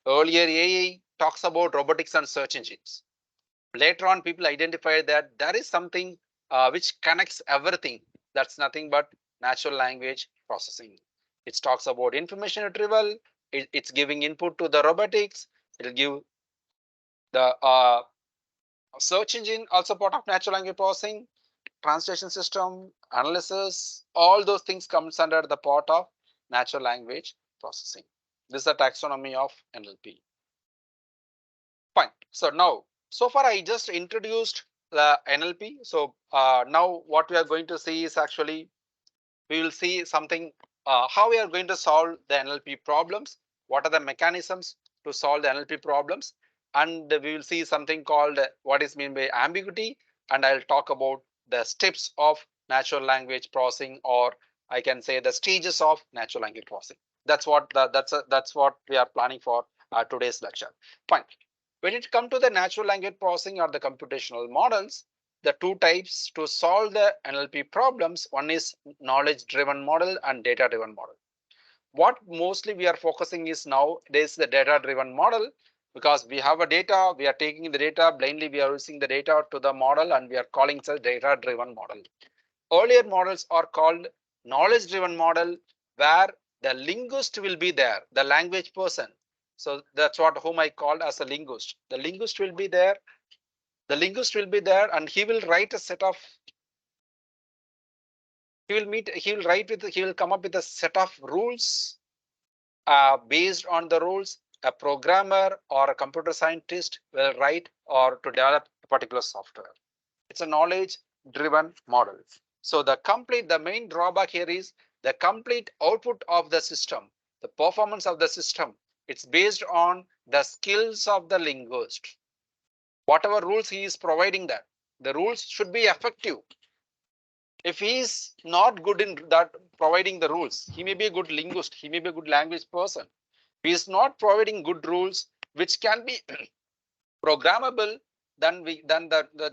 Earlier, AI talks about robotics and search engines. Later on, people identified that there is something which connects everything. That's nothing but natural language processing. It talks about information retrieval. It's giving input to the robotics. It'll give the search engine, also part of natural language processing, translation system, analysis, all those things comes under the part of natural language processing. This is the taxonomy of NLP. Fine. So now, so far I just introduced the NLP. So now what we are going to see is actually, we will see something, how we are going to solve the NLP problems. What are the mechanisms to solve the NLP problems? And we will see something called what is meant by ambiguity. And I'll talk about the steps of natural language processing, or I can say the stages of natural language processing. That's what that's what we are planning for today's lecture. Fine. When it comes to the natural language processing or the computational models, the two types to solve the NLP problems, one is knowledge driven model and data driven model. What mostly we are focusing is nowadays the data driven model, because we have a data, we are taking the data blindly, we are using the data to the model and we are calling it a data driven model. Earlier models are called knowledge driven model, where the linguist will be there, the language person. So that's what whom I called as a linguist. The linguist will be there. The linguist will be there and he will write a set of, he will come up with a set of rules. Based on the rules, a programmer or a computer scientist will write or to develop a particular software. It's a knowledge driven model. So the main drawback here is the complete output of the system, the performance of the system. It's based on the skills of the linguist. Whatever rules he is providing, that the rules should be effective. If he is not good in that providing the rules, he may be a good linguist, he may be a good language person. If he is not providing good rules which can be programmable, then the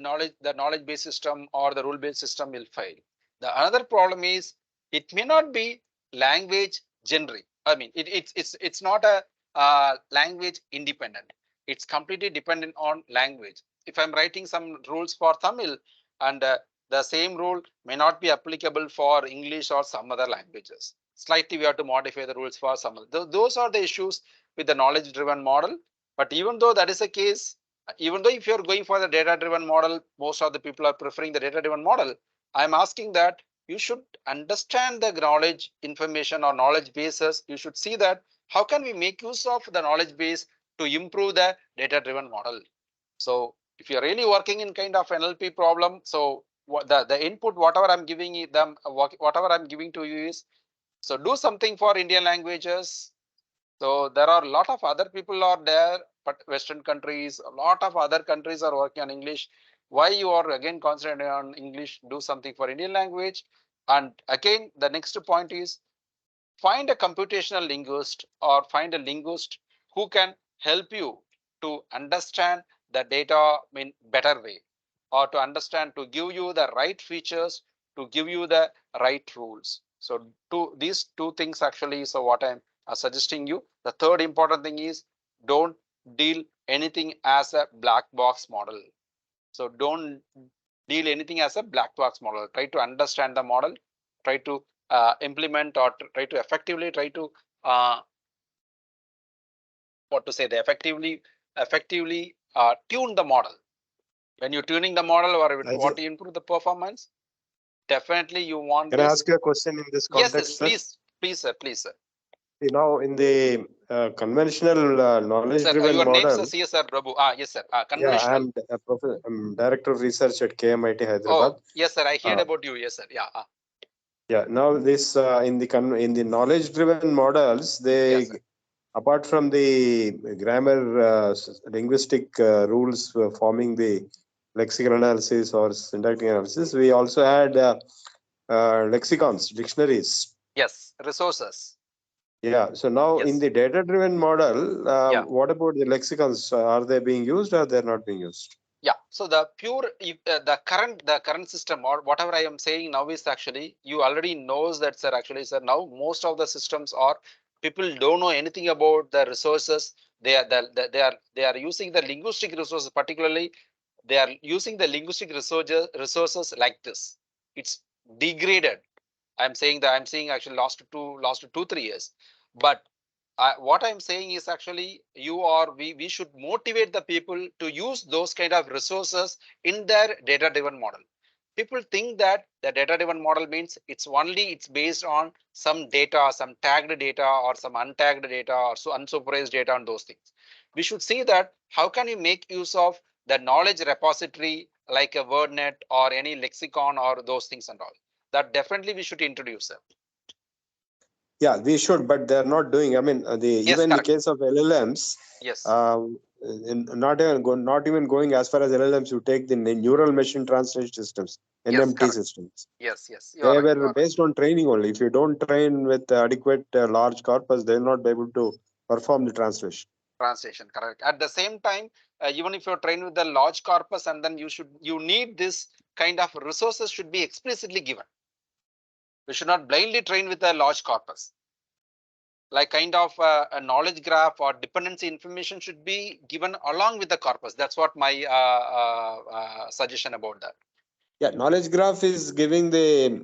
knowledge based system or the rule based system will fail. The another problem is it may not be language generic. I mean, it's not a language independent. It's completely dependent on language. If I'm writing some rules for Tamil, and the same rule may not be applicable for English or some other languages. Slightly we have to modify the rules for some other. Those are the issues with the knowledge driven model. But even though that is the case, even though if you're going for the data driven model, most of the people are preferring the data driven model. I'm asking that you should understand the knowledge information or knowledge bases. You should see that how can we make use of the knowledge base to improve the data driven model. So if you're really working in kind of NLP problem, so what the input, whatever I'm giving them, whatever I'm giving to you is, so do something for Indian languages. So there are a lot of other people are there, but Western countries, a lot of other countries are working on English. Why you are again concentrating on English? Do something for Indian language. And again, the next point is find a computational linguist or find a linguist who can help you to understand the data in better way, or to understand, to give you the right features, to give you the right rules. So these two things actually, so what I'm suggesting you. The third important thing is don't deal anything as a black box model. So don't deal anything as a black box model. Try to understand the model, try to implement or try to effectively effectively tune the model. When you're tuning the model or want to improve the performance, definitely you want. Can I ask you a question in this context? Yes, please, sir. You know, in the conventional knowledge-driven your model. Name, yes, sir, Prabhu. Yes, sir. Conventional. Yeah, I'm director of research at KMIT Hyderabad. Oh, yes, sir. I heard about you. Yes, sir. Yeah. Yeah. Now this in the knowledge-driven models, they apart from the grammar linguistic rules forming the lexical analysis or syntactic analysis, we also had lexicons, dictionaries. Yes, resources. Yeah. So now in the data-driven model, what about the lexicons? Are they being used or they're not being used? Yeah. So the the current system or whatever I am saying now is actually you already knows that, sir. Actually, sir, now most of the systems are people don't know anything about the resources. They are using the linguistic resources, particularly they are using the linguistic resources like this. It's degraded. I'm saying that I'm saying actually last 3 years. But what I'm saying is actually we should motivate the people to use those kind of resources in their data-driven model. People think that the data-driven model means it's based on some data, some tagged data or some untagged data or so unsupervised data on those things. We should see that how can you make use of the knowledge repository like a WordNet or any lexicon or those things and all. That definitely we should introduce them. Yeah, we should, but they're not doing. I mean, Yes, even the correct. case of LLMs, Yes. not even going as far as LLMs. You take the neural machine translation systems, Yes, NMT correct. systems. Yes, yes. You They are right. were based on training only. If you don't train with adequate large corpus, they'll not be able to perform the translation. Translation, correct. At the same time, even if you're trained with the large corpus, and then you need this kind of resources should be explicitly given. We should not blindly train with a large corpus. Like kind of a knowledge graph or dependency information should be given along with the corpus. That's what my suggestion about that. Yeah, knowledge graph is giving the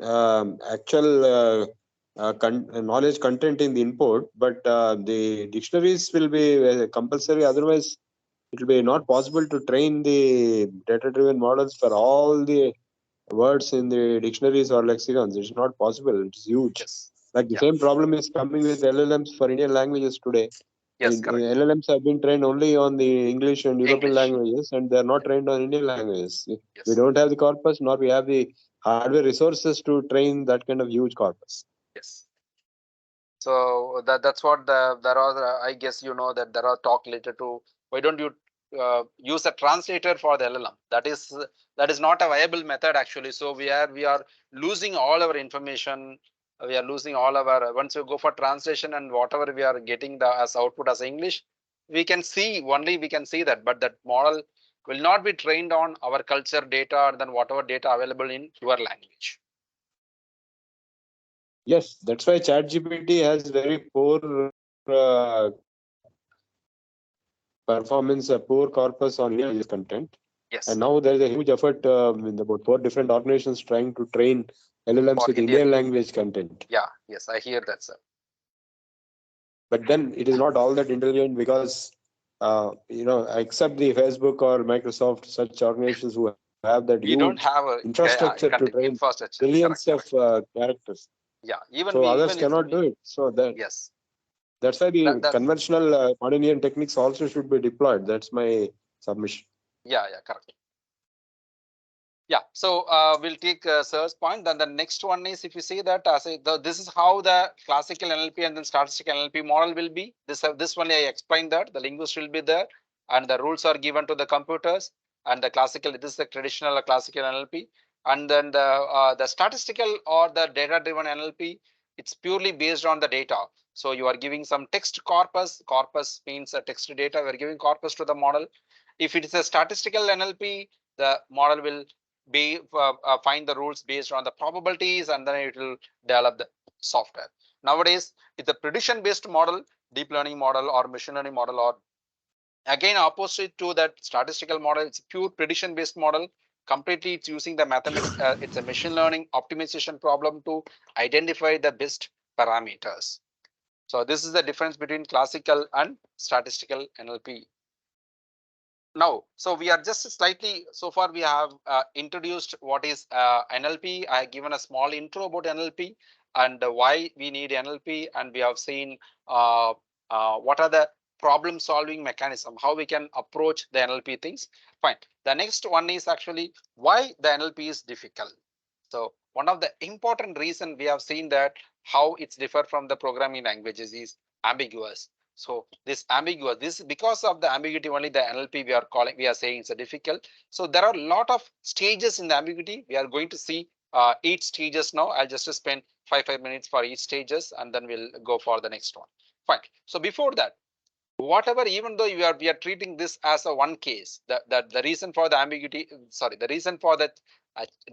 actual knowledge content in the input, but the dictionaries will be compulsory. Otherwise, it will be not possible to train the data-driven models for all the words in the dictionaries or lexicons. It's not possible. It's huge. Yes. Like the Yeah. same problem is coming with LLMs for Indian languages today. Yes, correct. LLMs have been trained only on the English and European English. languages, and they are not trained on Indian languages. We Yes. don't have the corpus, nor we have the hardware resources to train that kind of huge corpus. Yes. So that's what there are. I guess you know that there are talk related to why don't you use a translator for the LLM? That is not a viable method actually. So we are losing all our information. We are losing all our once you go for translation and whatever we are getting the as output as English, we can see that, but that model will not be trained on our culture data and then whatever data available in your language. Yes, that's why ChatGPT has very poor performance, a poor corpus on Indian language content. Yes. And now there is a huge effort in about 4 different organizations trying to train LLMs For with Indian. Indian language content. Yeah. Yes, I hear that, sir. But then it is not all that intelligent because except the Facebook or Microsoft, such organizations who have that We don't huge have a infrastructure to train infrastructure. billions Correct. of characters. Yeah, even So we others even if cannot we, do it. So yes, that's why the that's conventional Pandinian techniques also should be deployed. That's my submission. yeah, correct. Yeah, so we'll take sir's point. Then the next one is if you see that this is how the classical NLP and then statistical NLP model will be. This only I explained that the linguist will be there and the rules are given to the computers and the classical. This is the traditional classical NLP, and then the statistical or the data driven NLP. It's purely based on the data. So you are giving some text corpus. Corpus means a text data. We are giving corpus to the model. If it is a statistical NLP, the model will find the rules based on the probabilities and then it will develop the software. Nowadays, it's a prediction based model, deep learning model or machine learning model, or again opposite to that statistical model. It's a pure prediction based model. Completely it's using the mathematics. It's a machine learning optimization problem to identify the best parameters. So this is the difference between classical and statistical NLP. Now, so we are just slightly, so far we have introduced what is NLP. I have given a small intro about NLP and why we need NLP, and we have seen what are the problem solving mechanism, how we can approach the NLP things. Fine. The next one is actually why the NLP is difficult. So one of the important reason we have seen that how it's different from the programming languages is ambiguous. So this ambiguous, this because of the ambiguity only the NLP we are saying it's a difficult. So there are a lot of stages in the ambiguity. We are going to see each stages now. I'll just spend 5 minutes for each stages and then we'll go for the next one. Fine. So before that, whatever, even though we are treating this as a one case, the reason for the ambiguity, the reason for that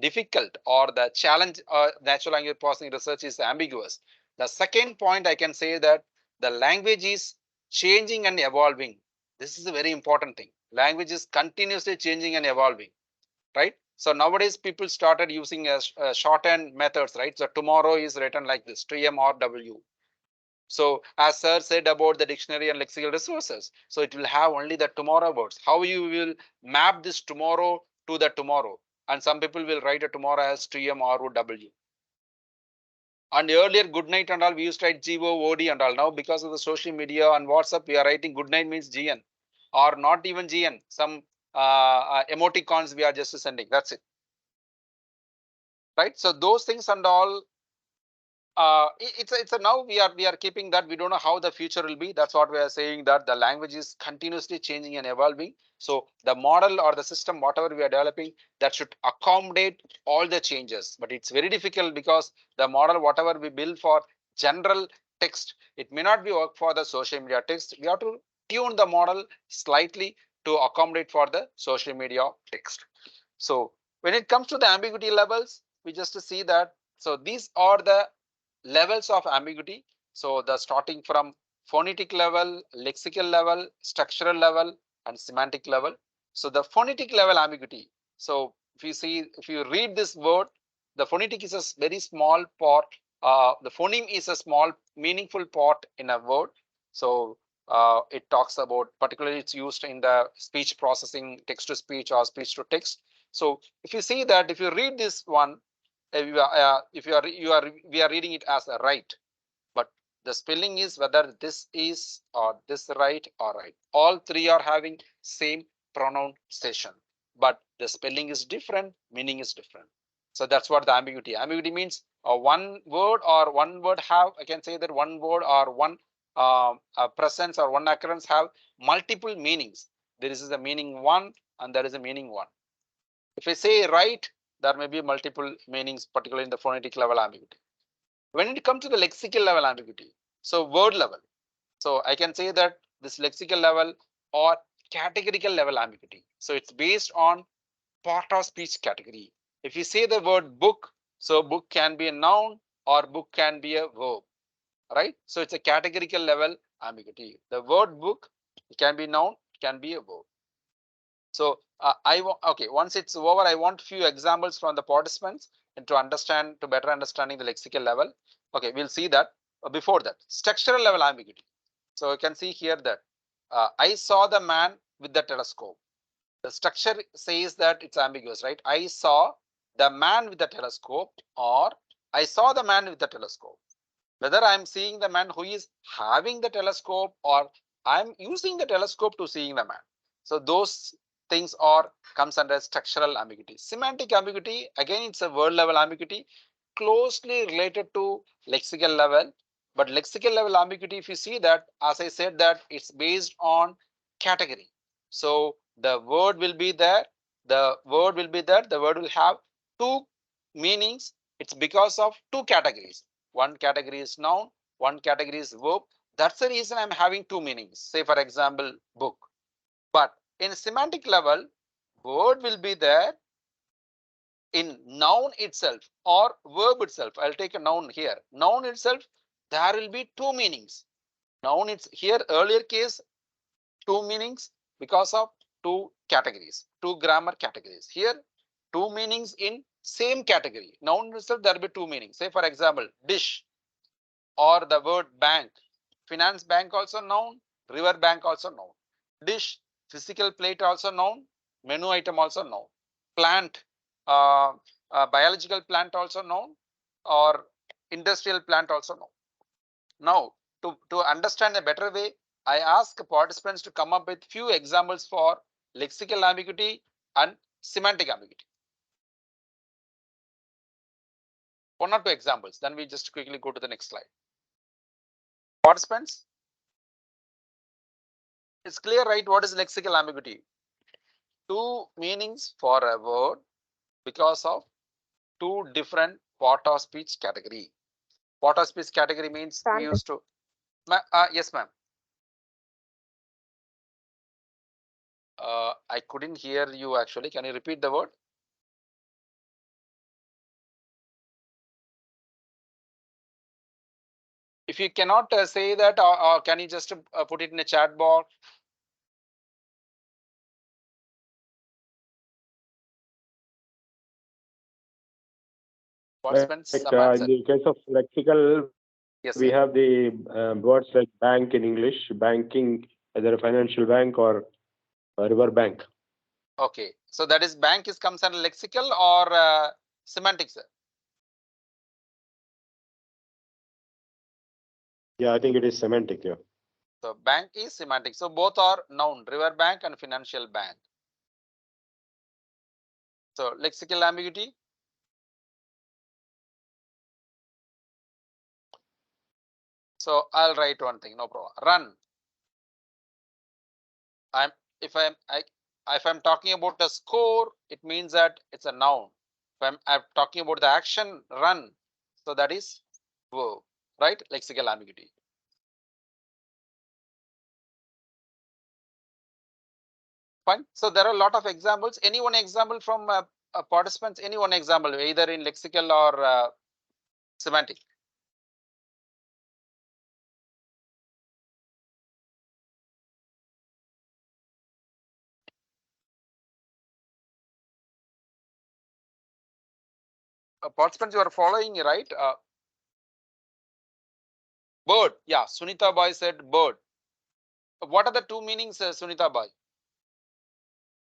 difficult or the challenge natural language processing research is ambiguous. The second point I can say that the language is changing and evolving. This is a very important thing. Language is continuously changing and evolving, right? So nowadays people started using a shorthand methods, right? So tomorrow is written like this, TMRW. So as sir said about the dictionary and lexical resources, so it will have only the tomorrow words. How you will map this tomorrow to the tomorrow? And some people will write a tomorrow as TMROW. And earlier good night and all, we used to write GOOD and all. Now because of the social media and WhatsApp, we are writing good night means GN, or not even GN. Some emoticons we are just sending. That's it. Right. So those things and all, it's a now we are keeping that. We don't know how the future will be. That's what we are saying, that the language is continuously changing and evolving. So the model or the system, whatever we are developing, that should accommodate all the changes. But it's very difficult because the model, whatever we build for general text, it may not be work for the social media text. We have to tune the model slightly to accommodate for the social media text. So when it comes to the ambiguity levels, we just see that. So these are the levels of ambiguity. So the starting from phonetic level, lexical level, structural level, and semantic level. So the phonetic level ambiguity. So if you see, if you read this word, the phonetic is a very small part. The phoneme is a small meaningful part in a word. So it talks about, particularly it's used in the speech processing, text to speech or speech to text. So if you see that, if you read this one, if we are reading it as a right, but the spelling is whether this is or this right or right. All three are having same pronunciation, but the spelling is different, meaning is different. So that's what the ambiguity. Ambiguity means one word or one word have, I can say that one word or one presence or one occurrence have multiple meanings. There is a meaning one and there is a meaning one. If I say right, there may be multiple meanings, particularly in the phonetic level ambiguity. When it comes to the lexical level ambiguity, so word level, so I can say that this lexical level or categorical level ambiguity. So it's based on part of speech category. If you say the word book, so book can be a noun or book can be a verb, right? So it's a categorical level ambiguity. The word book can be noun, can be a verb. So okay, once it's over, I want few examples from the participants and to understand, to better understanding the lexical level. Okay, we'll see that. Before that, structural level ambiguity. So you can see here that I saw the man with the telescope. The structure says that it's ambiguous, right? I saw the man with the telescope, or I saw the man with the telescope. Whether I'm seeing the man who is having the telescope or I'm using the telescope to seeing the man. So those things are comes under structural ambiguity. Semantic ambiguity, again, it's a word level ambiguity closely related to lexical level. But lexical level ambiguity, if you see that, as I said, that it's based on category. So the word will be there, the word will be there, the word will have two meanings. It's because of two categories. One category is noun, one category is verb. That's the reason I'm having two meanings. Say, for example, book. But in semantic level, word will be there in noun itself or verb itself. I'll take a noun here. Noun itself, there will be two meanings. Noun, it's here earlier case, two meanings because of two categories, two grammar categories. Here, two meanings in same category. Noun itself, there will be two meanings. Say, for example, dish or the word bank. Finance bank also noun, river bank also noun. Dish, physical plate also noun, menu item also noun. Plant, biological plant also noun, or industrial plant also noun. Now, to understand a better way, I ask participants to come up with few examples for lexical ambiguity and semantic ambiguity. One or two examples, then we just quickly go to the next slide. Participants, it's clear, right? What is lexical ambiguity? Two meanings for a word because of two different part of speech category. Part of speech category means we used to. Yes, ma'am. I couldn't hear you actually. Can you repeat the word? If you cannot say that, or can you just put it in a chat box? Participants, Like, some in answer. the case of lexical, Yes, we sir. have the words like bank in English, banking, either a financial bank or a river bank. Okay, so that is bank is comes under lexical or semantics, sir. Yeah, I think it is semantic. Yeah. So bank is semantic. So both are noun, river bank and financial bank. So lexical ambiguity. So I'll write one thing, no problem. Run. I'm if I'm talking about the score, it means that it's a noun. If I'm talking about the action, run. So that is verb, right? Lexical ambiguity. Fine. So there are a lot of examples. Any one example from participants? Any one example, either in lexical or semantic? Participants, you are following, right? Bird. Yeah, Sunita Boy said bird. What are the two meanings, Sunita Boy?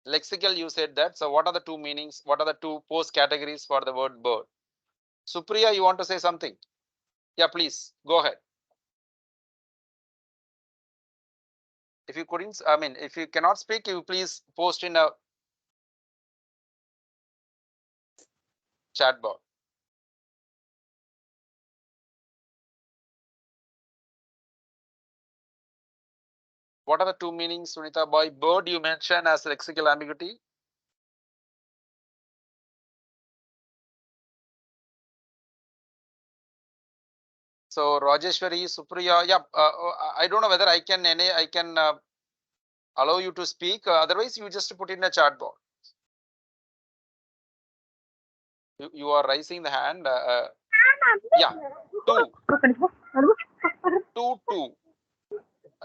Lexical, you said that. So what are the two meanings? What are the two post categories for the word bird? Supriya, you want to say something? Yeah, please go ahead. If you couldn't, I mean, if you cannot speak, you please post in a chat box. What are the two meanings, Sunita Boy? Bird you mentioned as lexical ambiguity. So Rajeshwari, Supriya, yeah, I don't know whether I can allow you to speak. Otherwise, you just put in a chat box. You are raising the hand. Yeah, two.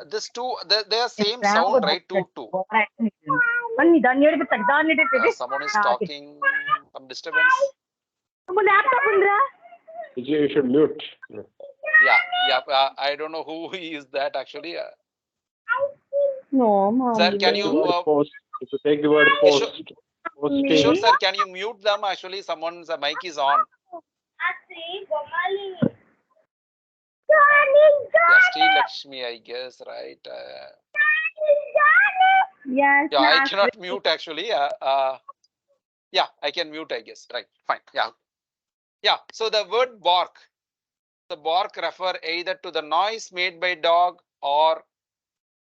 This two, they are same sound, right? Two. Someone is talking. Some disturbance. You should mute. Yeah. I don't know who is that actually. No, Sir, mom. can you? Post. If you take the word Sure, post, posting. sure, sir. Can you mute them? Actually, someone's mic is on. Yeah, Sri Lakshmi, I guess, right? Yes. Yeah, I cannot mute actually. Yeah, I can mute, I guess. Right, fine. Yeah. So the word bark, the bark refer either to the noise made by dog or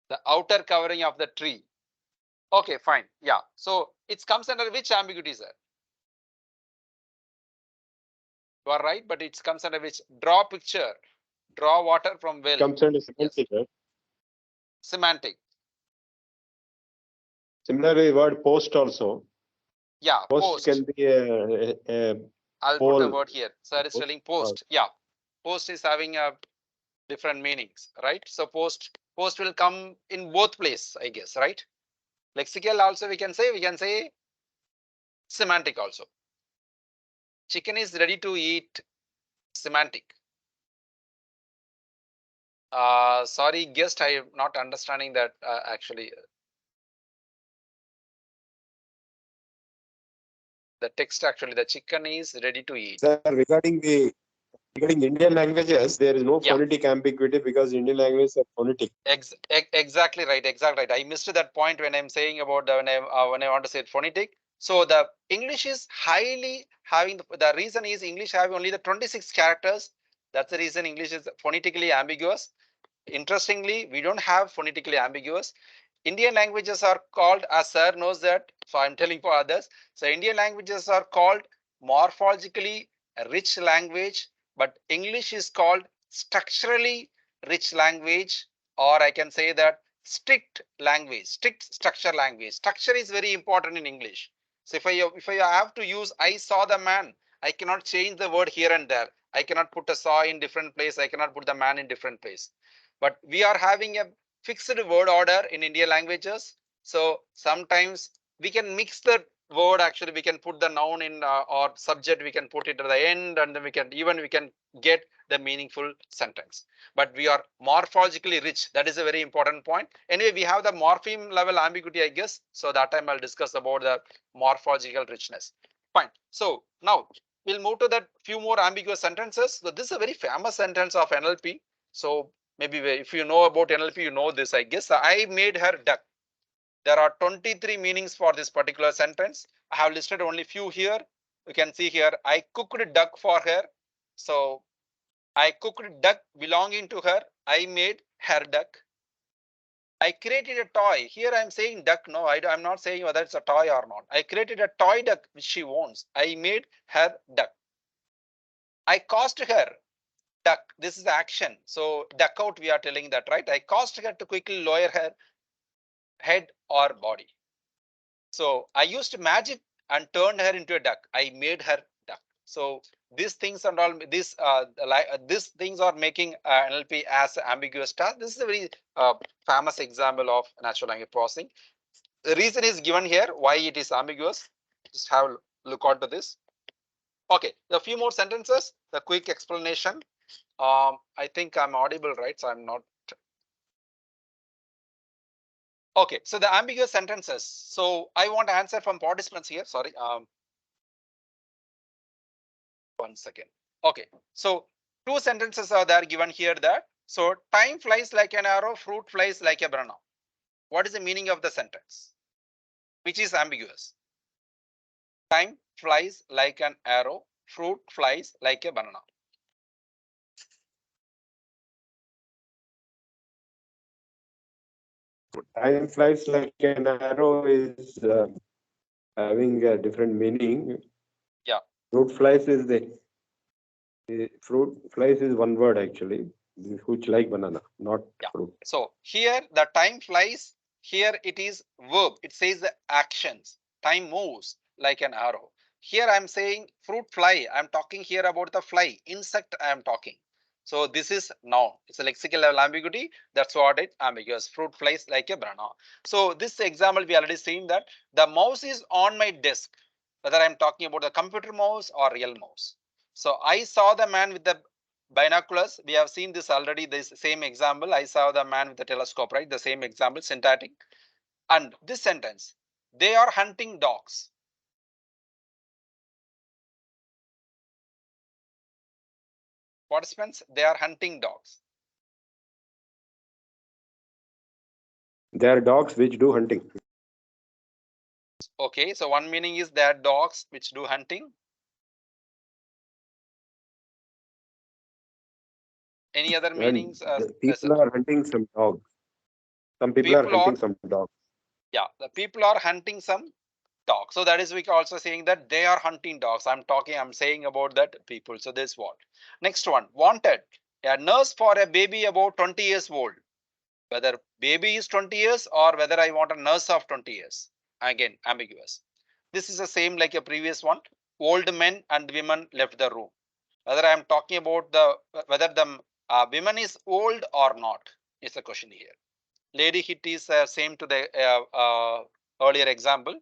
the outer covering of the tree. Okay, fine. Yeah. So it comes under which ambiguity, sir? You are right, but it comes under which? Draw picture. Draw water from well. Comes under semantic. Yes. Semantic. Similarly, word post also. Yeah, Post can be I'll pole. put a word here. Sir is telling post. Yeah. Post is having a different meanings, right? So post will come in both places, I guess, right? Lexical also we can say semantic also. Chicken is ready to eat, semantic. Sorry, guest, I am not understanding that actually. The text actually, the chicken is ready to eat. Sir, regarding Indian languages, there is no phonetic ambiguity because Indian languages are phonetic. Exactly right. I missed that point when I'm saying about when I want to say phonetic. So the English is highly having the reason is English have only the 26 characters. That's the reason English is phonetically ambiguous. Interestingly, we don't have phonetically ambiguous. Indian languages are called, as sir knows that, so I'm telling for others. So Indian languages are called morphologically rich language, but English is called structurally rich language, or I can say that strict language, strict structure language. Structure is very important in English. So if I have to use I saw the man, I cannot change the word here and there. I cannot put a saw in different place. I cannot put the man in different place. But we are having a fixed word order in Indian languages. So sometimes we can mix the word actually we can put the noun in or subject, we can put it at the end, and then we can get the meaningful sentence. But we are morphologically rich. That is a very important point. Anyway, we have the morpheme level ambiguity, I guess. So that time I'll discuss about the morphological richness. Fine. So now we'll move to that few more ambiguous sentences. So this is a very famous sentence of NLP. So maybe if you know about NLP, you know this, I guess. I made her duck. There are 23 meanings for this particular sentence. I have listed only few here. You can see here, I cooked duck for her. So I cooked duck belonging to her. I made her duck. I created a toy. Here I'm saying duck. No, I'm not saying whether it's a toy or not. I created a toy duck which she wants. I made her duck. I caused her duck. This is the action. So duck out, we are telling that, right? I caused her to quickly lower her head or body. So I used magic and turned her into a duck. I made her duck. So these things and all these things are making NLP as ambiguous task. This is a very famous example of natural language processing. The reason is given here why it is ambiguous. Just have a look onto this. Okay, a few more sentences. The quick explanation. I think I'm audible, right? So I'm not. Okay, so the ambiguous sentences. So I want to answer from participants here. Sorry. 1 second. Okay, so two sentences are there given here that. So time flies like an arrow, fruit flies like a banana. What is the meaning of the sentence? Which is ambiguous. Time flies like an arrow, fruit flies like a banana. Time flies like an arrow is having a different meaning. Yeah. Fruit flies is the fruit flies is one word actually, which like banana, not fruit. So here the time flies. Here it is verb. It says the actions. Time moves like an arrow. Here I'm saying fruit fly. I'm talking here about the fly, insect I am talking. So this is noun. It's a lexical level ambiguity. That's what it ambiguous. Fruit flies like a banana. So this example we already seen that the mouse is on my desk. Whether I'm talking about the computer mouse or real mouse. So I saw the man with the binoculars. We have seen this already. This same example. I saw the man with the telescope, right? The same example, syntactic. And this sentence, they are hunting dogs. Participants, they are hunting dogs. They are dogs which do hunting. Okay, so one meaning is they are dogs which do hunting. Any other meanings? People are hunting some dogs. Some people are hunting some dogs. Yeah, the people are hunting some dogs. So that is we also saying that they are hunting dogs. I'm saying about that people. So this what? Next one, wanted. A nurse for a baby about 20 years old. Whether baby is 20 years or whether I want a nurse of 20 years. Again, ambiguous. This is the same like a previous one. Old men and women left the room. Whether I am talking about whether the women is old or not is the question here. Lady hit is same to the earlier example.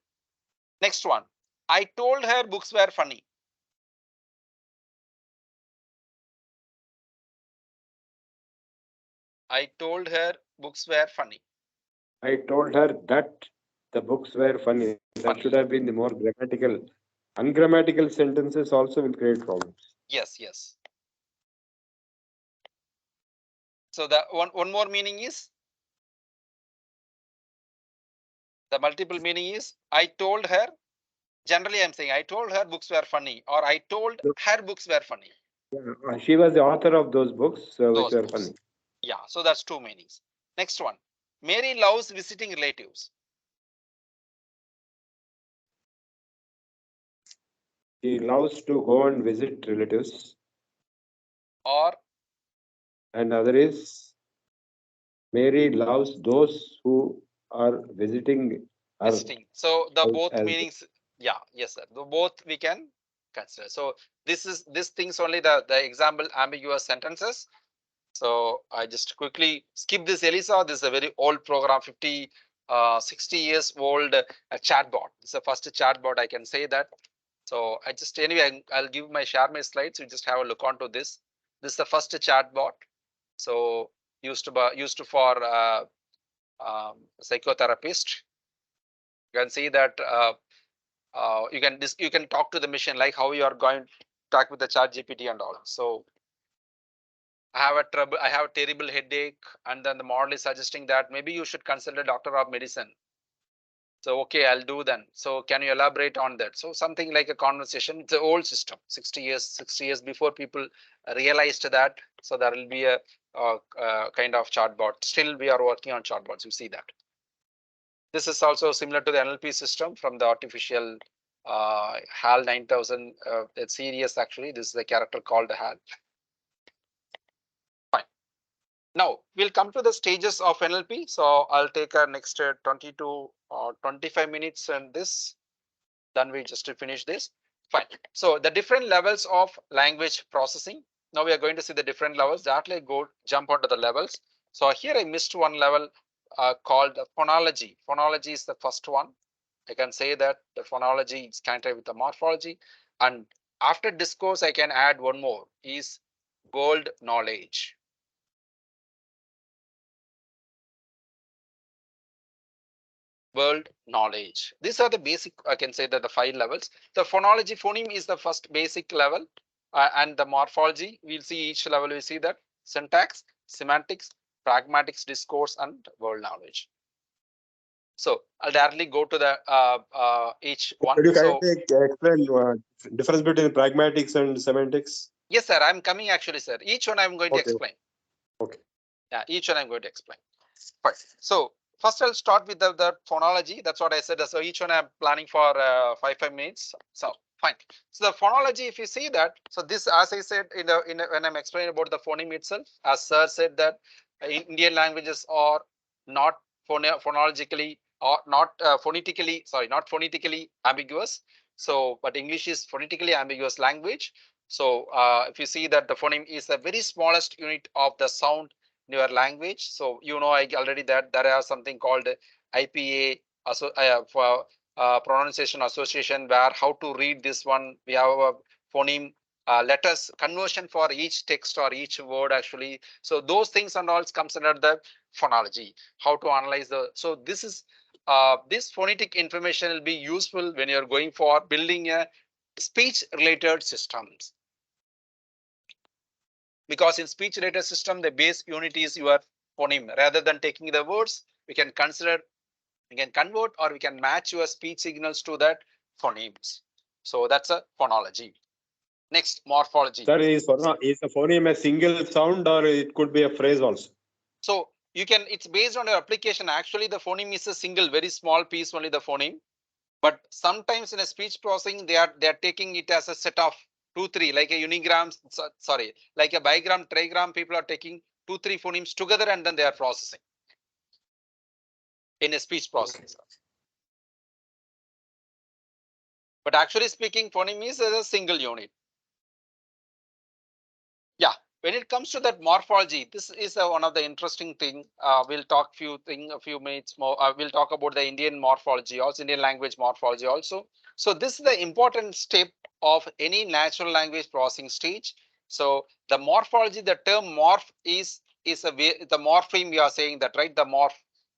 Next one. I told her books were funny. I told her books were funny. I told her that the books were funny. That should have been the more grammatical. Ungrammatical sentences also will create problems. Yes, yes. So the one more meaning is the multiple meaning is I told her. Generally, I'm saying I told her books were funny, or I told her books were funny. She was the author of those books, which were funny. Yeah, so that's two meanings. Next one. Mary loves visiting relatives. She loves to go and visit relatives. Or and other is Mary loves those who are visiting her. So the both meanings, yeah, yes, sir. The both we can consider. So this things only the example ambiguous sentences. So I just quickly skip this ELISA. This is a very old program, 50 60 years old chatbot. It's the first chatbot, I can say that. So I just anyway, I'll give share my slides. You just have a look onto this. This is the first chatbot. So used for psychotherapist. You can see that you can talk to the machine like how you are going to talk with the chat GPT and all. So I have a terrible headache, and then the model is suggesting that maybe you should consult a doctor of medicine. So okay, I'll do then. So can you elaborate on that? So something like a conversation. It's an old system, 60 years before people realized that. So there will be a kind of chatbot. Still, we are working on chatbots. You see that. This is also similar to the NLP system from the artificial HAL 9000 series. Actually, this is the character called HAL. Fine. Now we'll come to the stages of NLP. So I'll take a next 20 to 25 minutes and this. Then we just finish this. Fine. So the different levels of language processing. Now we are going to see the different levels. Directly jump onto the levels. So here I missed one level called phonology. Phonology is the first one. I can say that the phonology is connected with the morphology. And after discourse, I can add one more is world knowledge. World knowledge. These are the basic, I can say that the 5 levels. The phonology, phoneme is the first basic level, and the morphology, we'll see each level, we see that syntax, semantics, pragmatics, discourse, and world knowledge. So I'll directly go to the each one. Could you So kindly explain difference between pragmatics and semantics? yes, sir, I'm coming actually, sir. Each one I'm going to explain. Okay. Yeah, each one I'm going to explain. Fine. So first I'll start with the phonology. That's what I said. So each one I'm planning for 5 minutes. So fine. So the phonology, if you see that, so this, as I said when I'm explaining about the phoneme itself, as sir said that Indian languages are not phonologically or not not phonetically ambiguous. So but English is phonetically ambiguous language. So if you see that the phoneme is the very smallest unit of the sound in your language. So you know I already that there are something called IPA for pronunciation association, where how to read this one. We have a phoneme letters conversion for each text or each word actually. So those things and all comes under the phonology. How to analyze the, so this is this phonetic information will be useful when you're going for building a speech related systems. Because in speech related system, the base unit is your phoneme. Rather than taking the words, we can convert or we can match your speech signals to that phonemes. So that's a phonology. Next, morphology. Sir, is a phoneme a single sound or it could be a phrase also? So you can, it's based on your application. Actually, the phoneme is a single, very small piece only the phoneme. But sometimes in a speech processing, they are taking it as a set of 2, 3, like a unigram, sorry, like a bigram, trigram. People are taking 2, 3 phonemes together and then they are processing in a speech processing. Okay. But actually speaking, phoneme is a single unit. Yeah. When it comes to that morphology, this is one of the interesting thing. We'll talk a few minutes more. We'll talk about the Indian morphology, also Indian language morphology also. So this is the important step of any natural language processing stage. So the morphology, the term morph is the morpheme. We are saying that, right? The morph.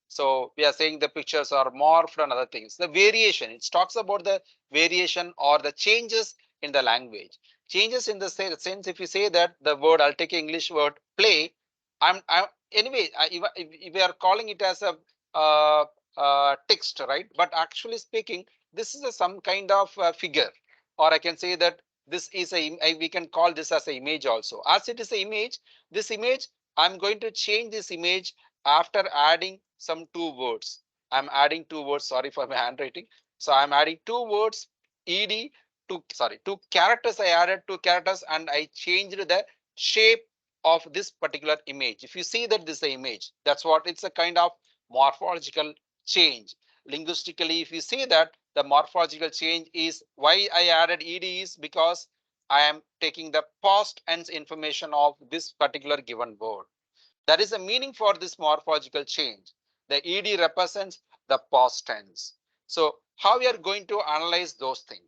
So we are saying the pictures are morphed and other things. The variation, it talks about the variation or the changes in the language. Changes in the sense, if you say that the word, I'll take an English word, play. Anyway, if we are calling it as a text, right? But actually speaking, this is some kind of figure, or I can say that this is we can call this as an image also. As it is an image, this image, I'm going to change this image after adding some 2 words. I'm adding 2 words. Sorry for my handwriting. So I'm adding 2 words, ed. 2 characters. I added 2 characters and I changed the shape of this particular image. If you see that this is the image, that's what it's a kind of morphological change. Linguistically, if you see that the morphological change is why I added ed is because I am taking the past tense information of this particular given word. There is a meaning for this morphological change. The ed represents the past tense. So how we are going to analyze those things?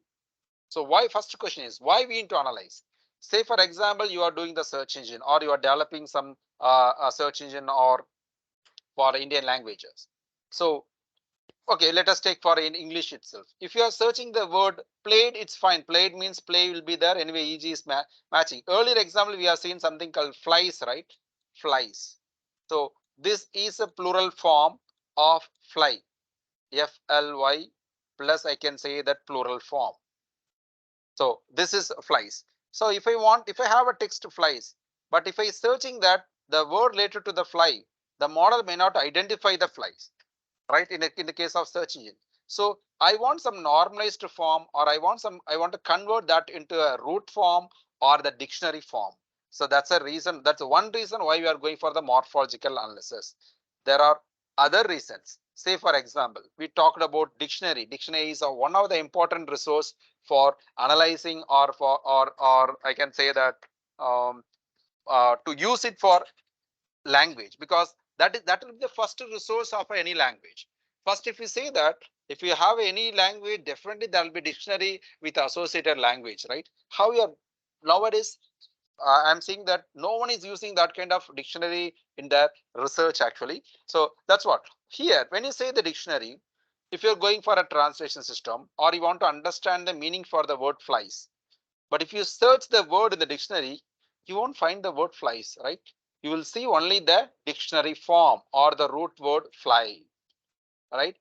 So why, first question is why we need to analyze? Say for example, you are doing the search engine or you are developing some a search engine or for Indian languages. So okay, let us take for in English itself. If you are searching the word played, it's fine. Played means play will be there. Anyway, EG is matching. Earlier example, we have seen something called flies, right? Flies. So this is a plural form of fly. FLY plus I can say that plural form. So this is flies. So if I have a text flies, but if I searching that the word related to the fly, the model may not identify the flies, right? In the case of search engine. So I want some normalized form, or I want to convert that into a root form or the dictionary form. So that's a reason. That's one reason why we are going for the morphological analysis. There are other reasons. Say for example, we talked about dictionary. Dictionary is one of the important resource for analyzing or I can say that to use it for language, because that will be the first resource of any language. First, if we say that if you have any language, definitely there will be dictionary with associated language, right? How you are nowadays, I'm seeing that no one is using that kind of dictionary in their research actually. So that's what here when you say the dictionary, if you're going for a translation system or you want to understand the meaning for the word flies, but if you search the word in the dictionary, you won't find the word flies, right? You will see only the dictionary form or the root word fly, right?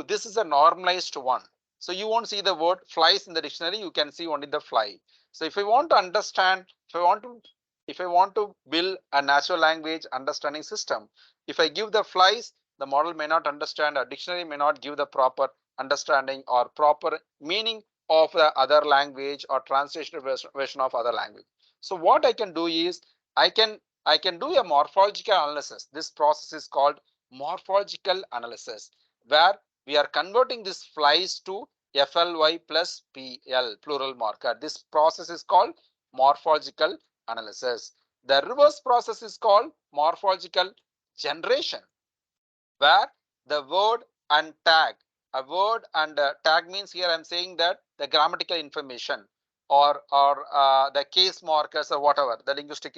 This is a normalized one. So you won't see the word flies in the dictionary. You can see only the fly. So if I want to understand, if I want to build a natural language understanding system, if I give the flies, the model may not understand, a dictionary may not give the proper understanding or proper meaning of the other language or translation version of other language. So what I can do is I can do a morphological analysis. This process is called morphological analysis, where we are converting this flies to FLY plus PL, plural marker. This process is called morphological analysis. The reverse process is called morphological generation, where the word and tag, a word and tag means here I'm saying that the grammatical information or the case markers or whatever the linguistic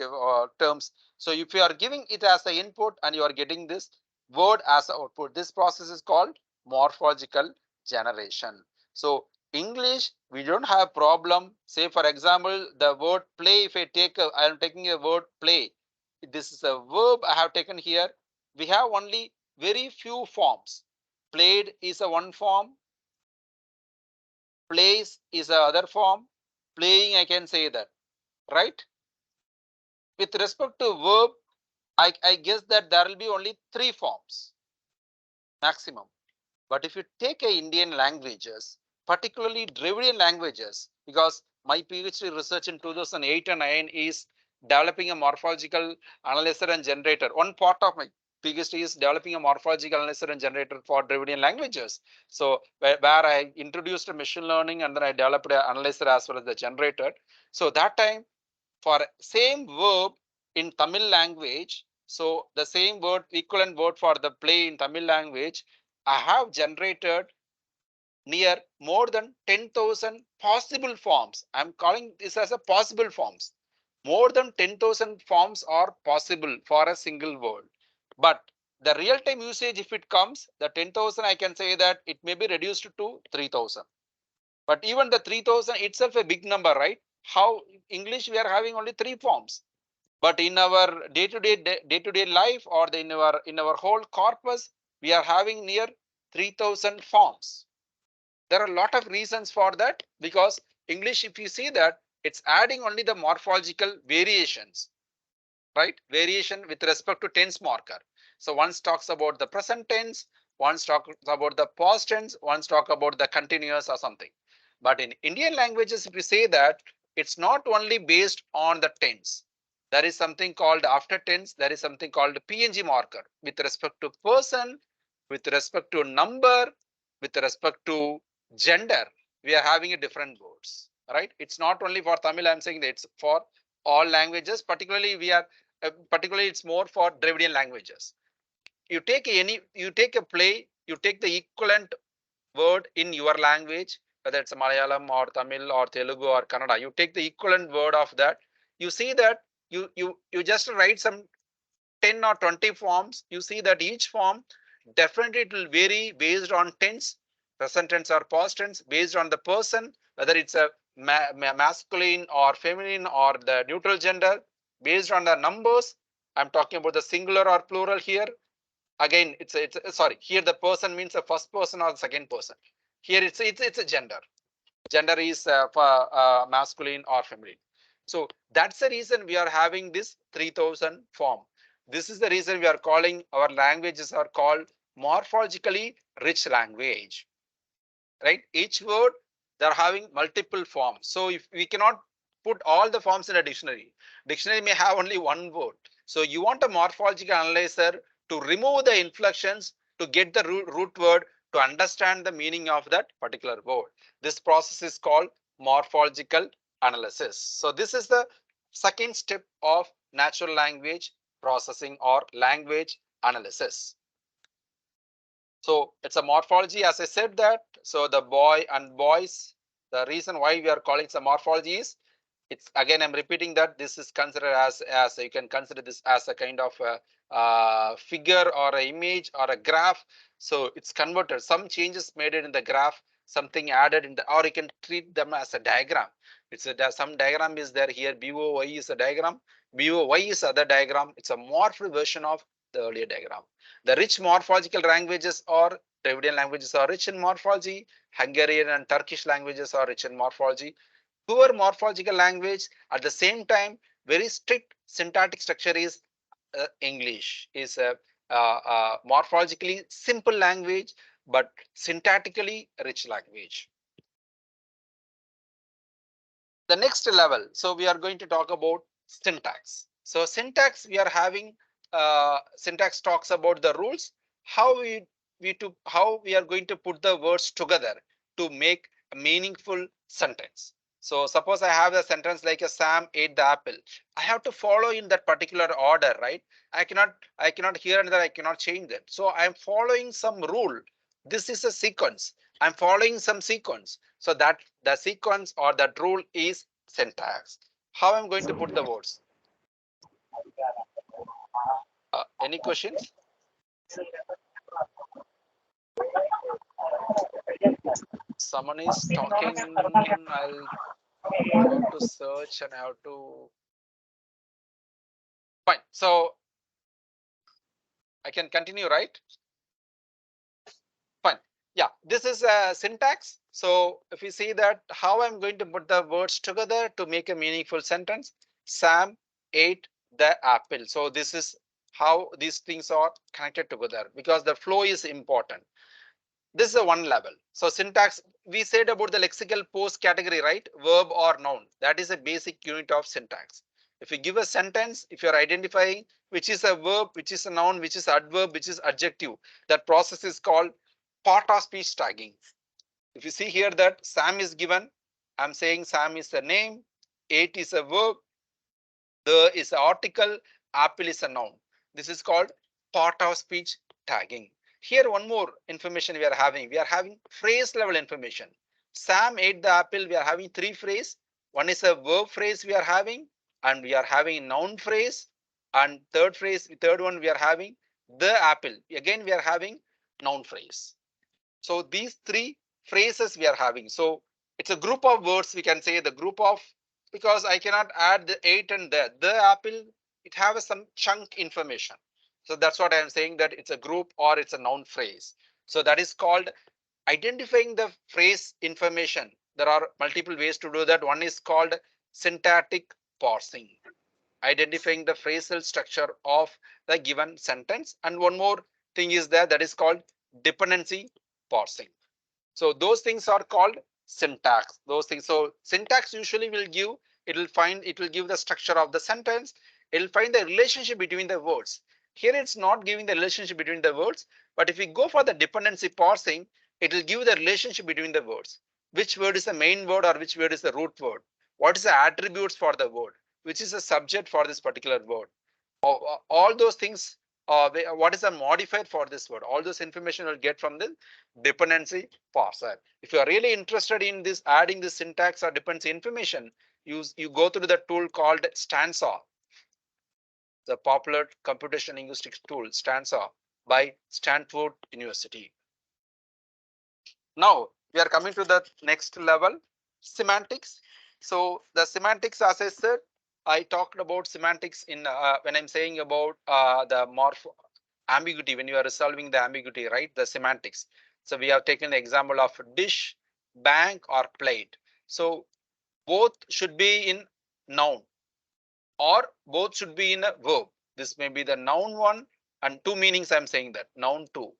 terms. So if you are giving it as the input and you are getting this word as the output, this process is called morphological generation. So English, we don't have problem. Say for example, the word play, if I am taking a word play, this is a verb I have taken here. We have only very few forms. Played is a one form, plays is a other form, playing I can say that, right? With respect to verb, I guess that there will be only three forms maximum. But if you take a Indian languages, particularly Dravidian languages, because my PhD research in 2008 and 9 is developing a morphological analyzer and generator. One part of my PhD is developing a morphological analyzer and generator for Dravidian languages. So where I introduced machine learning and then I developed an analyzer as well as the generator. So that time for same verb in Tamil language, so the same word, equivalent word for the play in Tamil language, I have generated near more than 10,000 possible forms. I'm calling this as a possible forms. More than 10,000 forms are possible for a single word. But the real-time usage, if it comes, the 10,000, I can say that it may be reduced to 3,000. But even the 3,000 itself a big number, right? How English we are having only three forms. But in our day-to-day life or in our whole corpus, we are having near 3,000 forms. There are a lot of reasons for that, because English, if you see that, it's adding only the morphological variations, right? Variation with respect to tense marker. So one talks about the present tense, one talks about the past tense, one talks about the continuous or something. But in Indian languages, if you say that, it's not only based on the tense. There is something called after tense. There is something called PNG marker with respect to person, with respect to number, with respect to gender. We are having a different words, right? It's not only for Tamil. I'm saying that it's for all languages. Particularly it's more for Dravidian languages. You take a play, you take the equivalent word in your language, whether it's Malayalam or Tamil or Telugu or Kannada, you take the equivalent word of that. You see that you just write some 10 or 20 forms. You see that each form definitely it will vary based on tense, present tense or past tense, based on the person, whether it's a masculine or feminine or the neutral gender, based on the numbers. I'm talking about the singular or plural here. Again, it's sorry, here the person means the first person or the second person. Here it's a gender. Gender is for masculine or feminine. So that's the reason we are having this 3000 form. This is the reason we are calling our languages are called morphologically rich language, right? Each word they're having multiple forms. So if we cannot put all the forms in a dictionary may have only one word. So you want a morphological analyzer to remove the inflections to get the root word to understand the meaning of that particular word. This process is called morphological analysis. So this is the second step of natural language processing or language analysis. So it's a morphology, as I said that. So the boy and boys, the reason why we are calling it a morphology is, it's again, I'm repeating that this is considered as you can consider this as a kind of a figure or an image or a graph. So it's converted, some changes made it in the graph, something added in the, or you can treat them as a diagram. It's some diagram is there here. BOY is a diagram. BOY is other diagram. It's a morphed version of the earlier diagram. The rich morphological languages or Dravidian languages are rich in morphology. Hungarian and Turkish languages are rich in morphology. Poor morphological language, at the same time, very strict syntactic structure is English. Is a morphologically simple language, but syntactically rich language. The next level, so we are going to talk about syntax. So syntax, we are having syntax talks about the rules, how how we are going to put the words together to make a meaningful sentence. So suppose I have a sentence like a Sam ate the apple. I have to follow in that particular order, right? I cannot here and there, I cannot change that. So I'm following some rule. This is a sequence. I'm following some sequence. So that the sequence or that rule is syntax. How I'm going to put the words? Any questions? Someone is talking. I'll have to search and I have to. Fine. So I can continue, right? Fine. Yeah, this is a syntax. So if you see that how I'm going to put the words together to make a meaningful sentence, Sam ate the apple. So this is how these things are connected together because the flow is important. This is a one level. So syntax, we said about the lexical post category, right? Verb or noun. That is a basic unit of syntax. If you give a sentence, if you're identifying which is a verb, which is a noun, which is adverb, which is adjective, that process is called part of speech tagging. If you see here that Sam is given, I'm saying Sam is a name, ate is a verb, the is an article, apple is a noun. This is called part of speech tagging. Here one more information we are having. We are having phrase level information. Sam ate the apple. We are having three phrases. One is a verb phrase we are having, and we are having noun phrase. And third one we are having the apple. Again we are having noun phrase. So these three phrases we are having. So it's a group of words. We can say the group of, because I cannot add the ate and the apple. It has some chunk information. So that's what I am saying, that it's a group or it's a noun phrase. So that is called identifying the phrase information. There are multiple ways to do that. One is called syntactic parsing, identifying the phrasal structure of the given sentence. And one more thing is that is called dependency parsing. So those things are called syntax. Those things. So syntax usually will give, it will give the structure of the sentence. It will find the relationship between the words. Here it's not giving the relationship between the words, but if we go for the dependency parsing, it will give the relationship between the words. Which word is the main word or which word is the root word? What is the attributes for the word? Which is the subject for this particular word? All those things what is the modifier for this word? All this information will get from the dependency parser. If you are really interested in this, adding this syntax or dependency information, you go through the tool called Stanza, the popular computation linguistics tool Stanza by Stanford University. Now we are coming to the next level, semantics. So the semantics, as I said, I talked about semantics in when I'm saying about the ambiguity, when you are resolving the ambiguity, right? The semantics. So we have taken the example of dish, bank, or plate. So both should be in noun or both should be in a verb. This may be the noun one and two meanings. I'm saying that noun two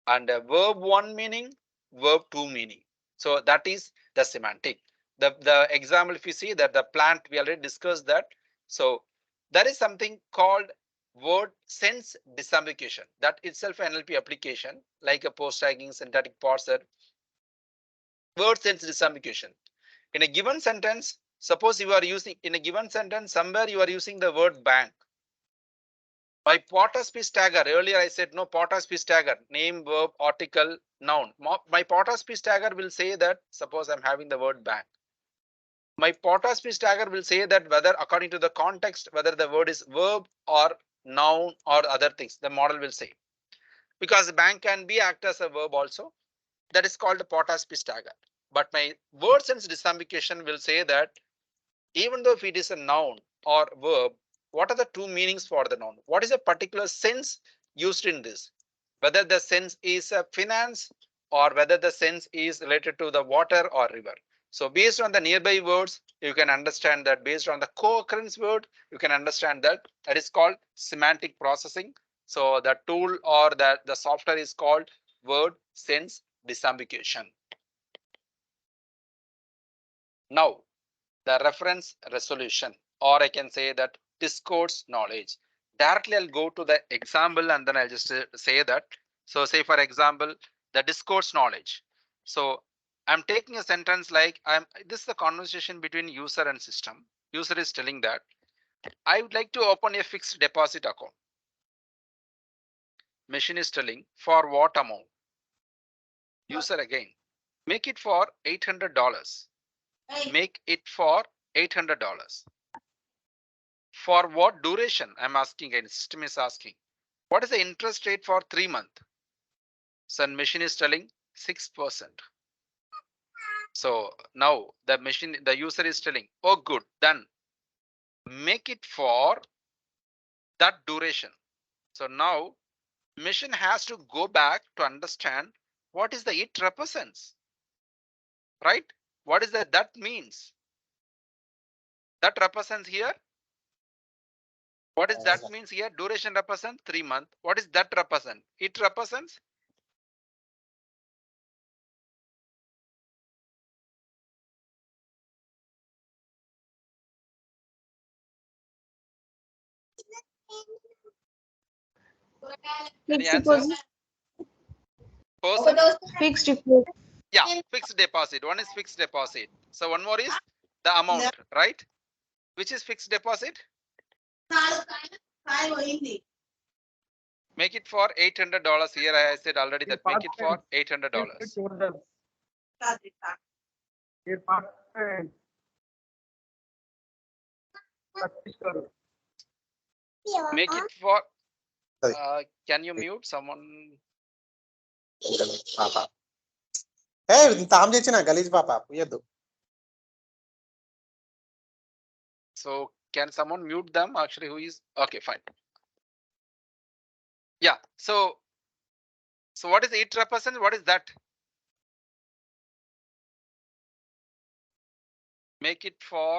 and a verb one meaning, verb two meaning. So that is the semantic. The example, if you see that the plant, we already discussed that. So there is something called word sense disambiguation. That itself an NLP application like a post-tagging syntactic parser. Word sense disambiguation. In a given sentence, suppose you are using in a given sentence, somewhere you are using the word bank. My Potter's P stagger, earlier I said no Potter's P stagger, name, verb, article, noun. My Potter's P stagger will say that, suppose I'm having the word bank. My Potter's P stagger will say that whether according to the context, whether the word is verb or noun or other things, the model will say. Because bank can be act as a verb also. That is called the Potter's P stagger. But my word sense disambiguation will say that even though if it is a noun or verb, what are the two meanings for the noun? What is a particular sense used in this? Whether the sense is a finance or whether the sense is related to the water or river. So based on the nearby words, you can understand that. Based on the co-occurrence word, you can understand that. That is called semantic processing. So the tool or the software is called word sense disambiguation. Now, the reference resolution, or I can say that discourse knowledge. Directly I'll go to the example and then I'll just say that. So say for example, the discourse knowledge. So I'm taking a sentence like this is the conversation between user and system. User is telling that I would like to open a fixed deposit account. Machine is telling for what amount? User again, make it for $800. Make it for $800. For what duration? I'm asking, and system is asking. What is the interest rate for 3 months? So machine is telling 6%. So now the user is telling, oh good, then make it for that duration. So now machine has to go back to understand what is the it represents, right? What is that means? That represents here. What is that means here? Duration represents 3 months. What is that represent? It represents any Fixed answer? deposit. Person? Fixed deposit. Yeah, fixed deposit. One is fixed deposit. So one more is the amount, right? Which is fixed deposit? Make it for $800 here. I said already that make it for $800. Make it for. Can you mute someone? పాప ఏ తాము తెచ్చిన గలీజ్ పాప పోయొద్దు. So can someone mute them? Actually, who is okay? Fine. Yeah. So what is it represent? What is that? Make it for.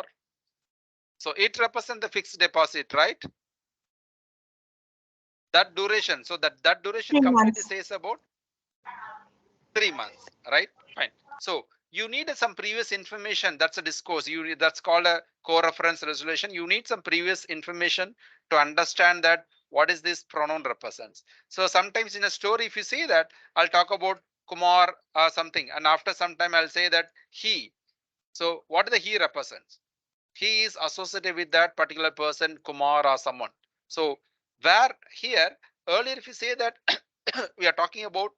So it represents the fixed deposit, right? That duration. So that duration 3 completely months. says about 3 months, right? Fine. So you need some previous information. That's a discourse. That's called a co-reference resolution. You need some previous information to understand that what is this pronoun represents. So sometimes in a story, if you see that, I'll talk about Kumar something, and after some time I'll say that he. So what the he represents? He is associated with that particular person, Kumar or someone. So where here earlier if you say that we are talking about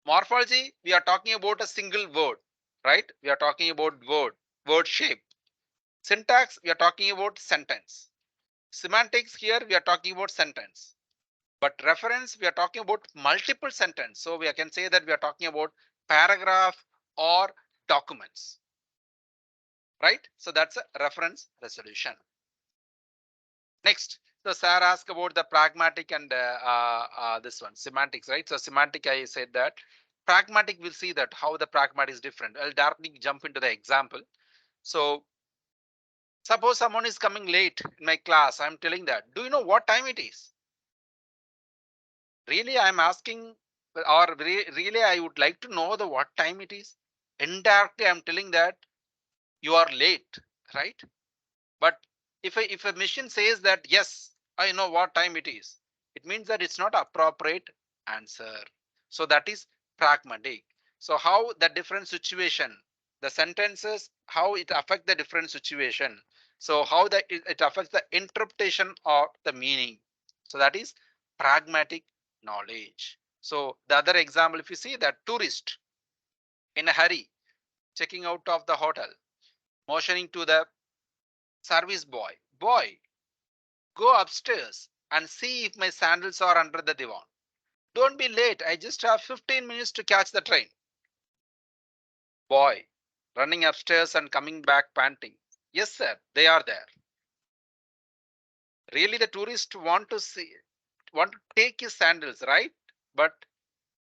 morphology, we are talking about a single word, right? We are talking about word shape. Syntax, we are talking about sentence. Semantics, here we are talking about sentence. But reference, we are talking about multiple sentence. So we can say that we are talking about paragraph or documents, right? So that's a reference resolution. Next, so Sarah asked about the pragmatic and this one, semantics, right? So semantic, I said that. Pragmatic, we'll see that how the pragmatic is different. I'll directly jump into the example. So suppose someone is coming late in my class. I'm telling that, do you know what time it is? Really, I'm asking, or really, I would like to know the what time it is. Indirectly, I'm telling that you are late, right? But if a machine says that, yes, I know what time it is, it means that it's not appropriate answer. So that is pragmatic. So how the different situation, the sentences, how it affect the different situation. So how that it affects the interpretation of the meaning. So that is pragmatic knowledge. So the other example, if you see that tourist in a hurry, checking out of the hotel, motioning to the service boy, boy, go upstairs and see if my sandals are under the divan. Don't be late. I just have 15 minutes to catch the train. Boy, running upstairs and coming back panting. Yes, sir, they are there. Really, the tourist want to take his sandals, right? But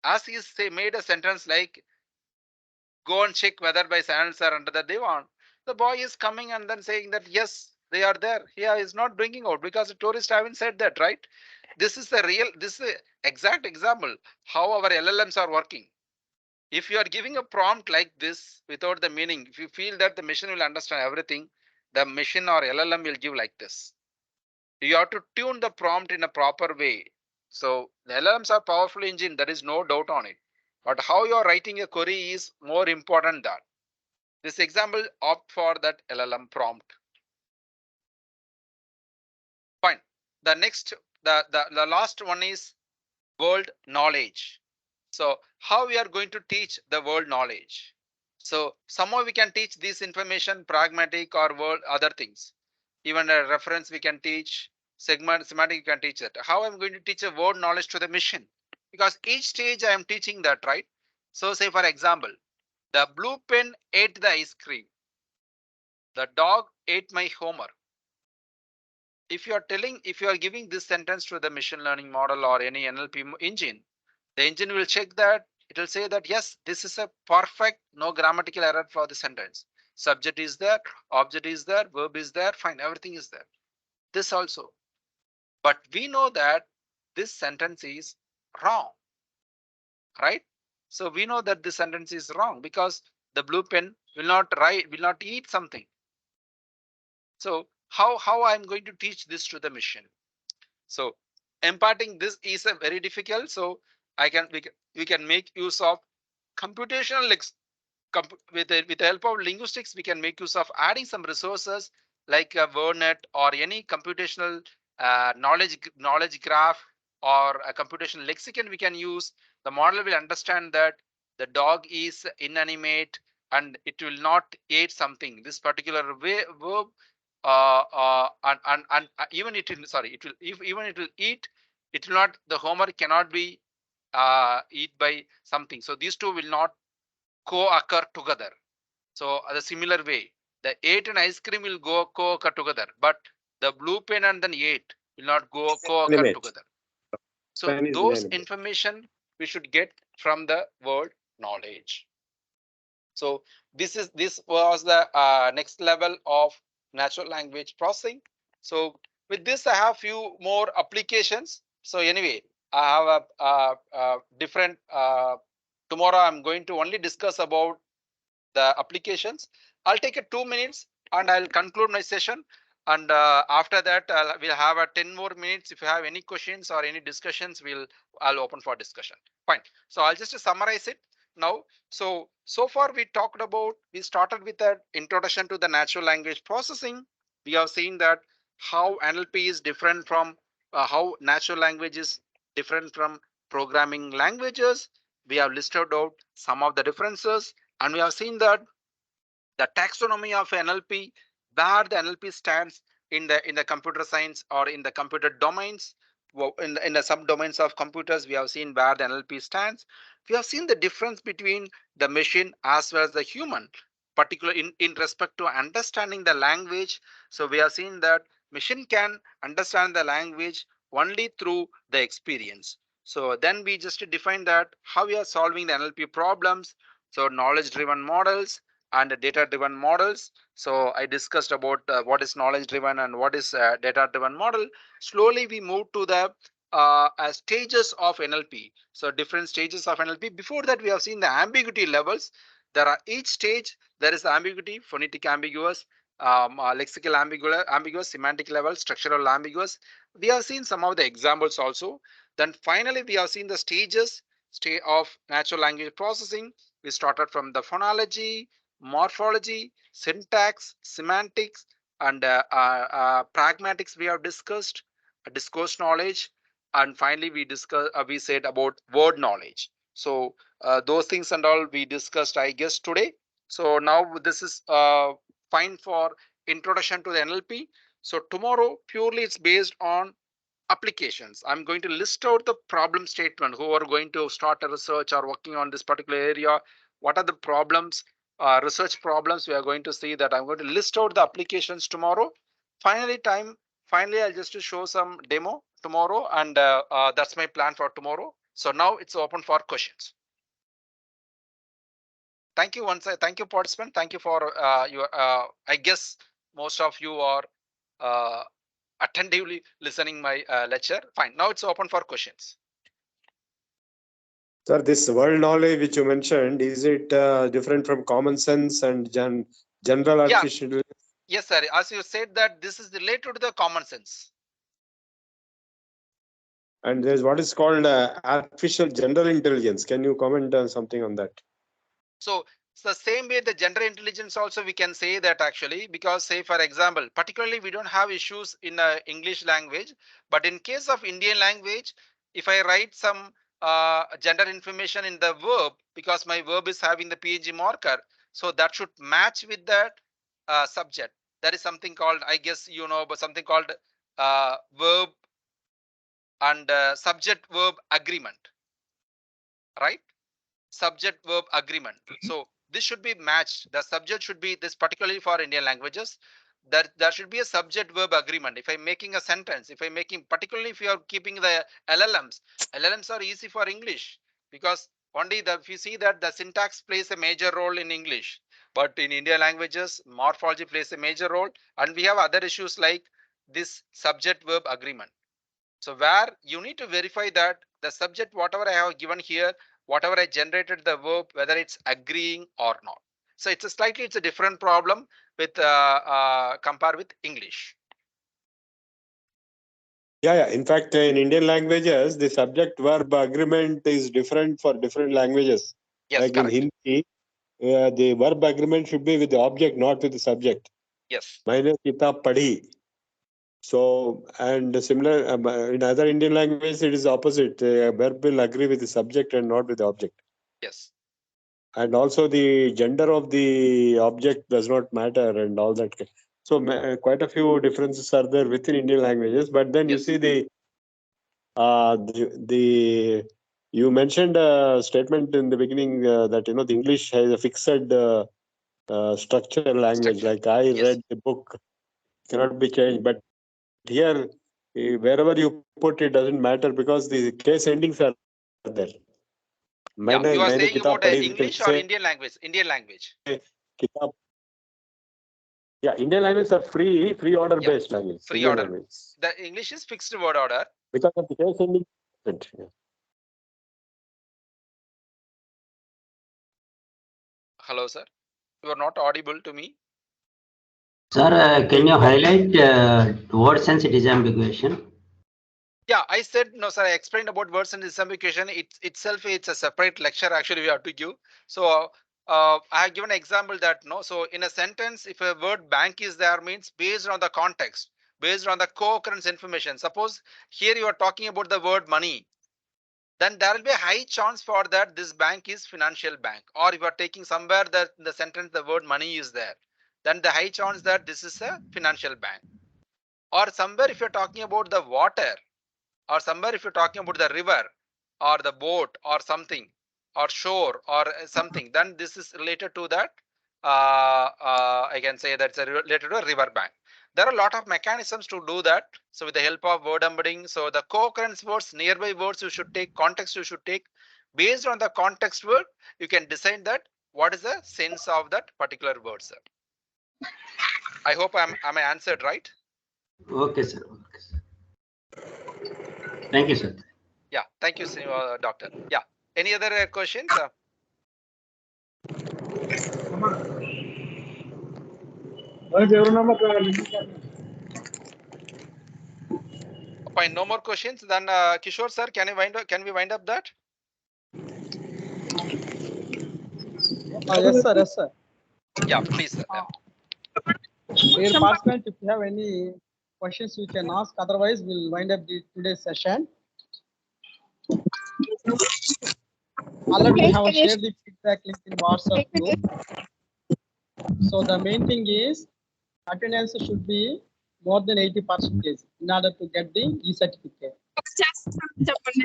as he say, made a sentence like, go and check whether my sandals are under the divan. The boy is coming and then saying that, yes, they are there. He is not bringing out because the tourist haven't said that, right? This is the exact example how our LLMs are working. If you are giving a prompt like this without the meaning, if you feel that the machine will understand everything, the machine or LLM will give like this. You have to tune the prompt in a proper way. So the LLMs are powerful engine, there is no doubt on it. But how you are writing a query is more important than this example. Opt for that LLM prompt. Fine. The next, the last one is world knowledge. So how we are going to teach the world knowledge? So somehow we can teach this information, pragmatic or world other things. Even a reference we can teach, semantic you can teach it. How I'm going to teach a word knowledge to the machine? Because each stage I am teaching that, right? So say for example, the blue pen ate the ice cream. The dog ate my homework. If you are giving this sentence to the machine learning model or any NLP engine, the engine will check that. It will say that, yes, this is a perfect, no grammatical error for the sentence. Subject is there, object is there, verb is there, fine, everything is there. This also. But we know that this sentence is wrong, right? So we know that this sentence is wrong because the blue pen will not eat something. So how I'm going to teach this to the machine? So imparting this is a very difficult. So we can make use of computational with the help of linguistics. We can make use of adding some resources like a WordNet or any computational knowledge graph or a computational lexicon we can use. The model will understand that the dog is inanimate and it will not eat something. This particular verb and even it will even it will eat, it will not, the homework cannot be eat by something. So these two will not co-occur together. So the similar way, the 8 and ice cream will go co-occur together, but the blue pen and then 8 will not go co-occur Limit. together. So Pen is those inanimate. information we should get from the word knowledge. So this was the next level of natural language processing. So with this, I have few more applications. So anyway, I have a different. Tomorrow, I'm going to only discuss about the applications. I'll take a 2 minutes and I'll conclude my session. And after that, we'll have a 10 more minutes. If you have any questions or any discussions, I'll open for discussion. Fine. So I'll just summarize it now. So far we started with an introduction to the natural language processing. We have seen that how NLP is different from how natural language is different from programming languages. We have listed out some of the differences, and we have seen that the taxonomy of NLP, where the NLP stands in the computer science or in the computer domains. In the subdomains of computers, we have seen where the NLP stands. We have seen the difference between the machine as well as the human, particularly in respect to understanding the language. So we have seen that machine can understand the language only through the experience. So then we just define that how we are solving the NLP problems. So knowledge driven models and data driven models. So I discussed about what is knowledge driven and what is data driven model. Slowly we move to the stages of NLP. So different stages of NLP. Before that, we have seen the ambiguity levels. There are each stage there is ambiguity: phonetic ambiguous, lexical ambiguous, semantic level, structural ambiguous. We have seen some of the examples also. Then finally we have seen the stages of natural language processing. We started from the phonology, morphology, syntax, semantics, and pragmatics we have discussed, discourse knowledge, and finally we said about word knowledge. So those things and all we discussed, I guess, today. So now this is fine for introduction to the NLP. So tomorrow purely it's based on applications. I'm going to list out the problem statement who are going to start a research or working on this particular area. What are the problems, research problems we are going to see that I'm going to list out the applications tomorrow. Finally, I'll just to show some demo tomorrow, and that's my plan for tomorrow. So now it's open for questions. Thank you thank you participant. Thank you for your, I guess most of you are attentively listening my lecture. Fine. Now it's open for questions. Sir, this world knowledge which you mentioned, is it different from common sense and general artificial intelligence? Yes, sir. As you said that this is related to the common sense. And there's what is called artificial general intelligence. Can you comment on something on that? So it's the same way the general intelligence also we can say that actually, because say for example, particularly we don't have issues in English language, but in case of Indian language, if I write some gender information in the verb, because my verb is having the PNG marker, so that should match with that subject. That is something called, I guess you know, but something called verb and subject verb agreement, right? Subject verb agreement. So this should be matched. The subject should be this, particularly for Indian languages, that there should be a subject verb agreement. If I'm making a sentence, if I'm making, particularly if you are keeping the LLMs are easy for English, because only the, if you see that the syntax plays a major role in English, but in Indian languages, morphology plays a major role, and we have other issues like this subject verb agreement. So where you need to verify that the subject, whatever I have given here, whatever I generated the verb, whether it's agreeing or not. So it's a different problem with compare with English. Yeah. In fact, in Indian languages, the subject verb agreement is different for different languages. Yes, like correct. In Hindi, the verb agreement should be with the object, not with the subject. Yes. Maine kitab padhi. So, and similar in other Indian languages, it is opposite. Verb will agree with the subject and not with the object. Yes. And also the gender of the object does not matter and all that. So quite a few differences are there within Indian languages. But then you see the you mentioned a statement in the beginning that the English has a fixed structure language. Structure. Like I read the book, cannot be changed. But here, wherever you put it doesn't matter because the case endings are there. Yeah, you are saying about English or say, Indian language? Indian language. Kitab. Yeah, Indian language are free order based language. Free Indian order. language. The English is fixed word order. Because of the case ending. Yeah. Hello, sir. You are not audible to me. Sir, can you highlight word sense disambiguation? Yeah, I said no, sir. I explained about words and disambiguation. It's a separate lecture actually we have to give. So I have given an example that no. So in a sentence, if a word bank is there, means based on the context, based on the co-occurrence information. Suppose here you are talking about the word money, then there will be a high chance for that this bank is financial bank. Or if you are taking somewhere that in the sentence the word money is there, then the high chance that this is a financial bank. Or somewhere if you're talking about the water, or somewhere if you're talking about the river or the boat or something, or shore or something, then this is related to that. I can say that's related to a river bank. There are a lot of mechanisms to do that. So with the help of word embedding, so the co-occurrence words, nearby words you should take, context you should take. Based on the context word, you can decide that what is the sense of that particular word, sir. I hope am I answered right? Okay, sir. Okay, sir. Thank you, sir. Yeah, thank you, doctor. Yeah, any other questions? Fine, no more questions. Then Kishore sir, can we wind up that? Yes, sir. Yes, sir. Yeah, please, sir. Yeah. Dear participants, if you have any questions, you can ask. Otherwise, we'll wind up today's session. Already we have shared the feedback link in WhatsApp group. So the main thing is attendance should be more than 80% in order to get the e-certificate.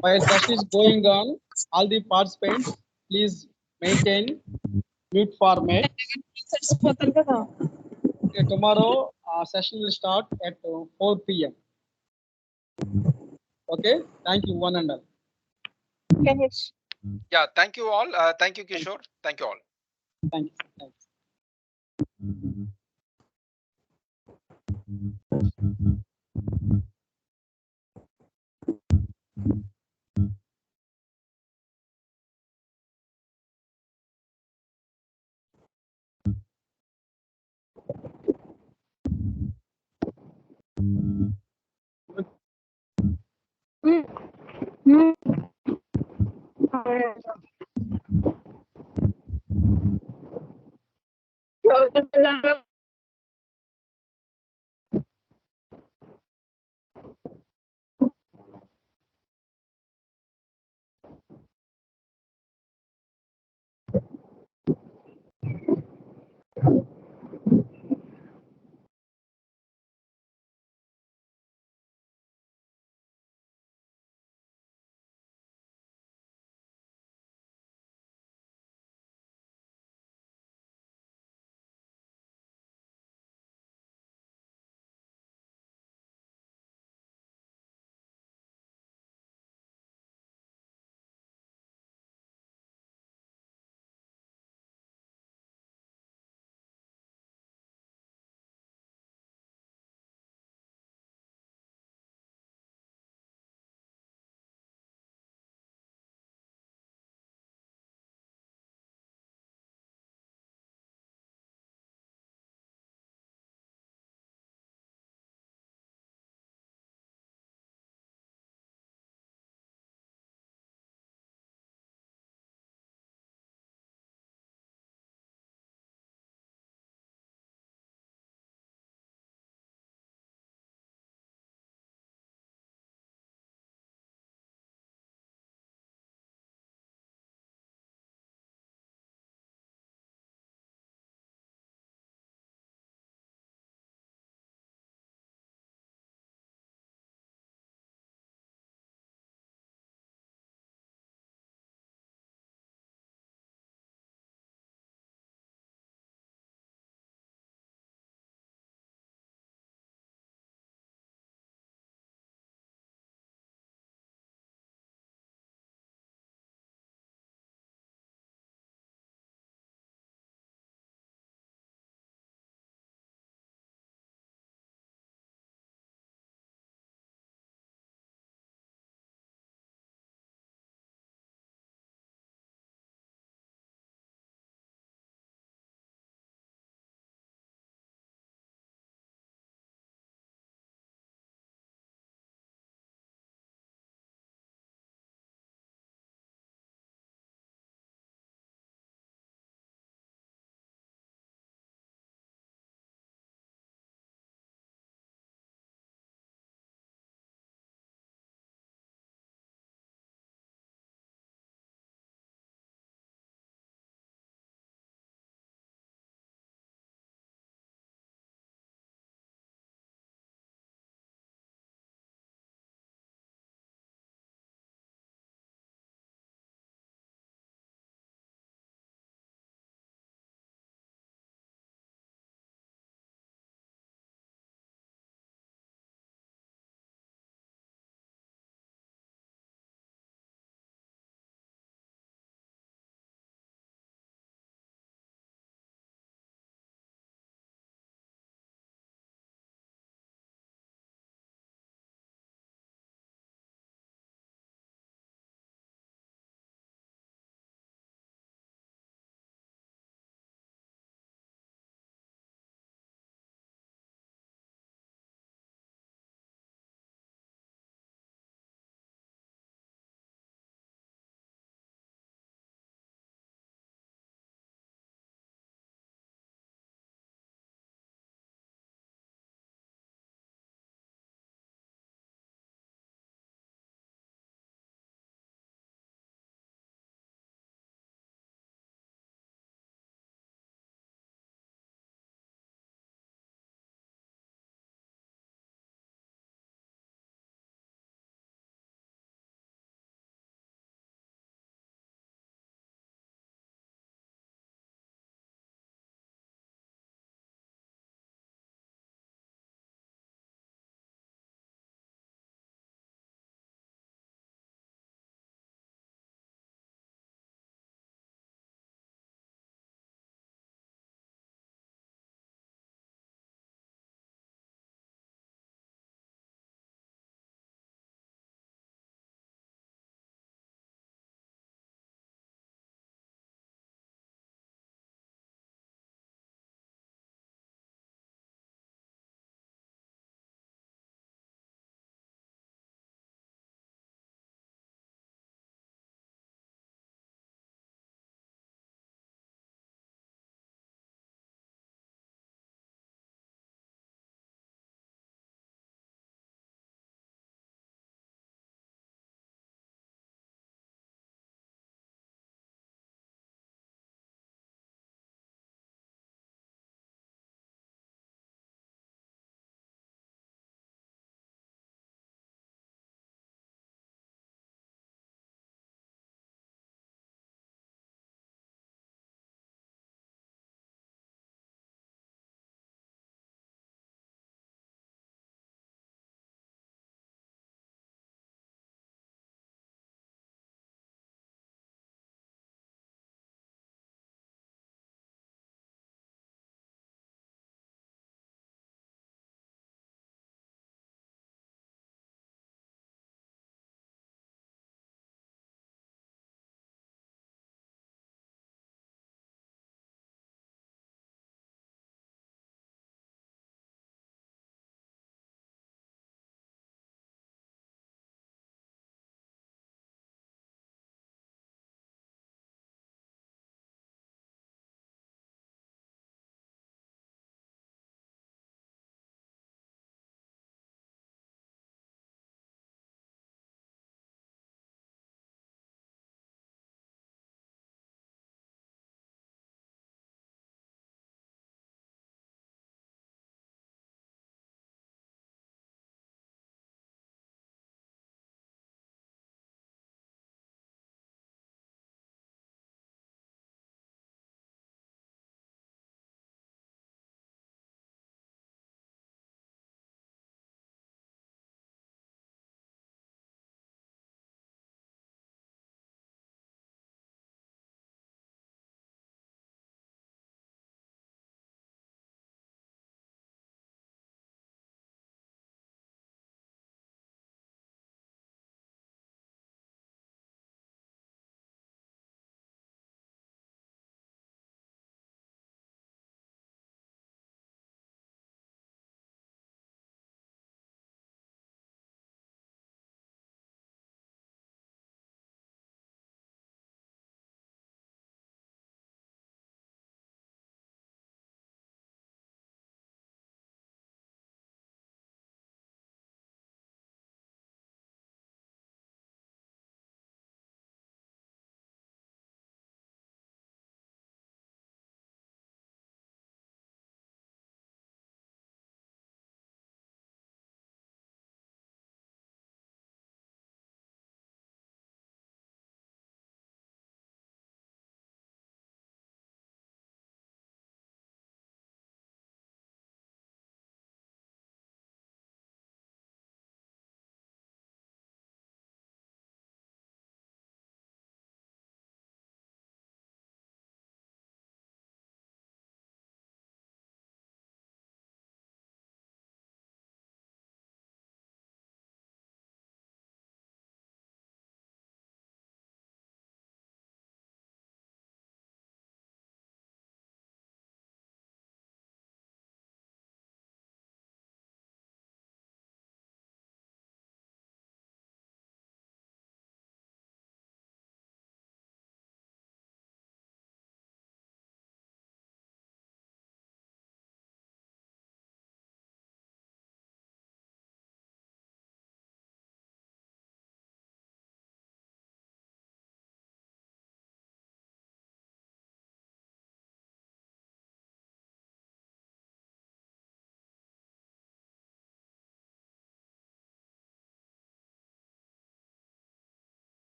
While session is going on, all the participants please maintain mute format. Okay, tomorrow session will start at 4 p.m. Okay, thank you one and all. Yeah, thank you all. Thank you, Kishore. Thank you all. Thank you. Thank you.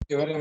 ఎవరు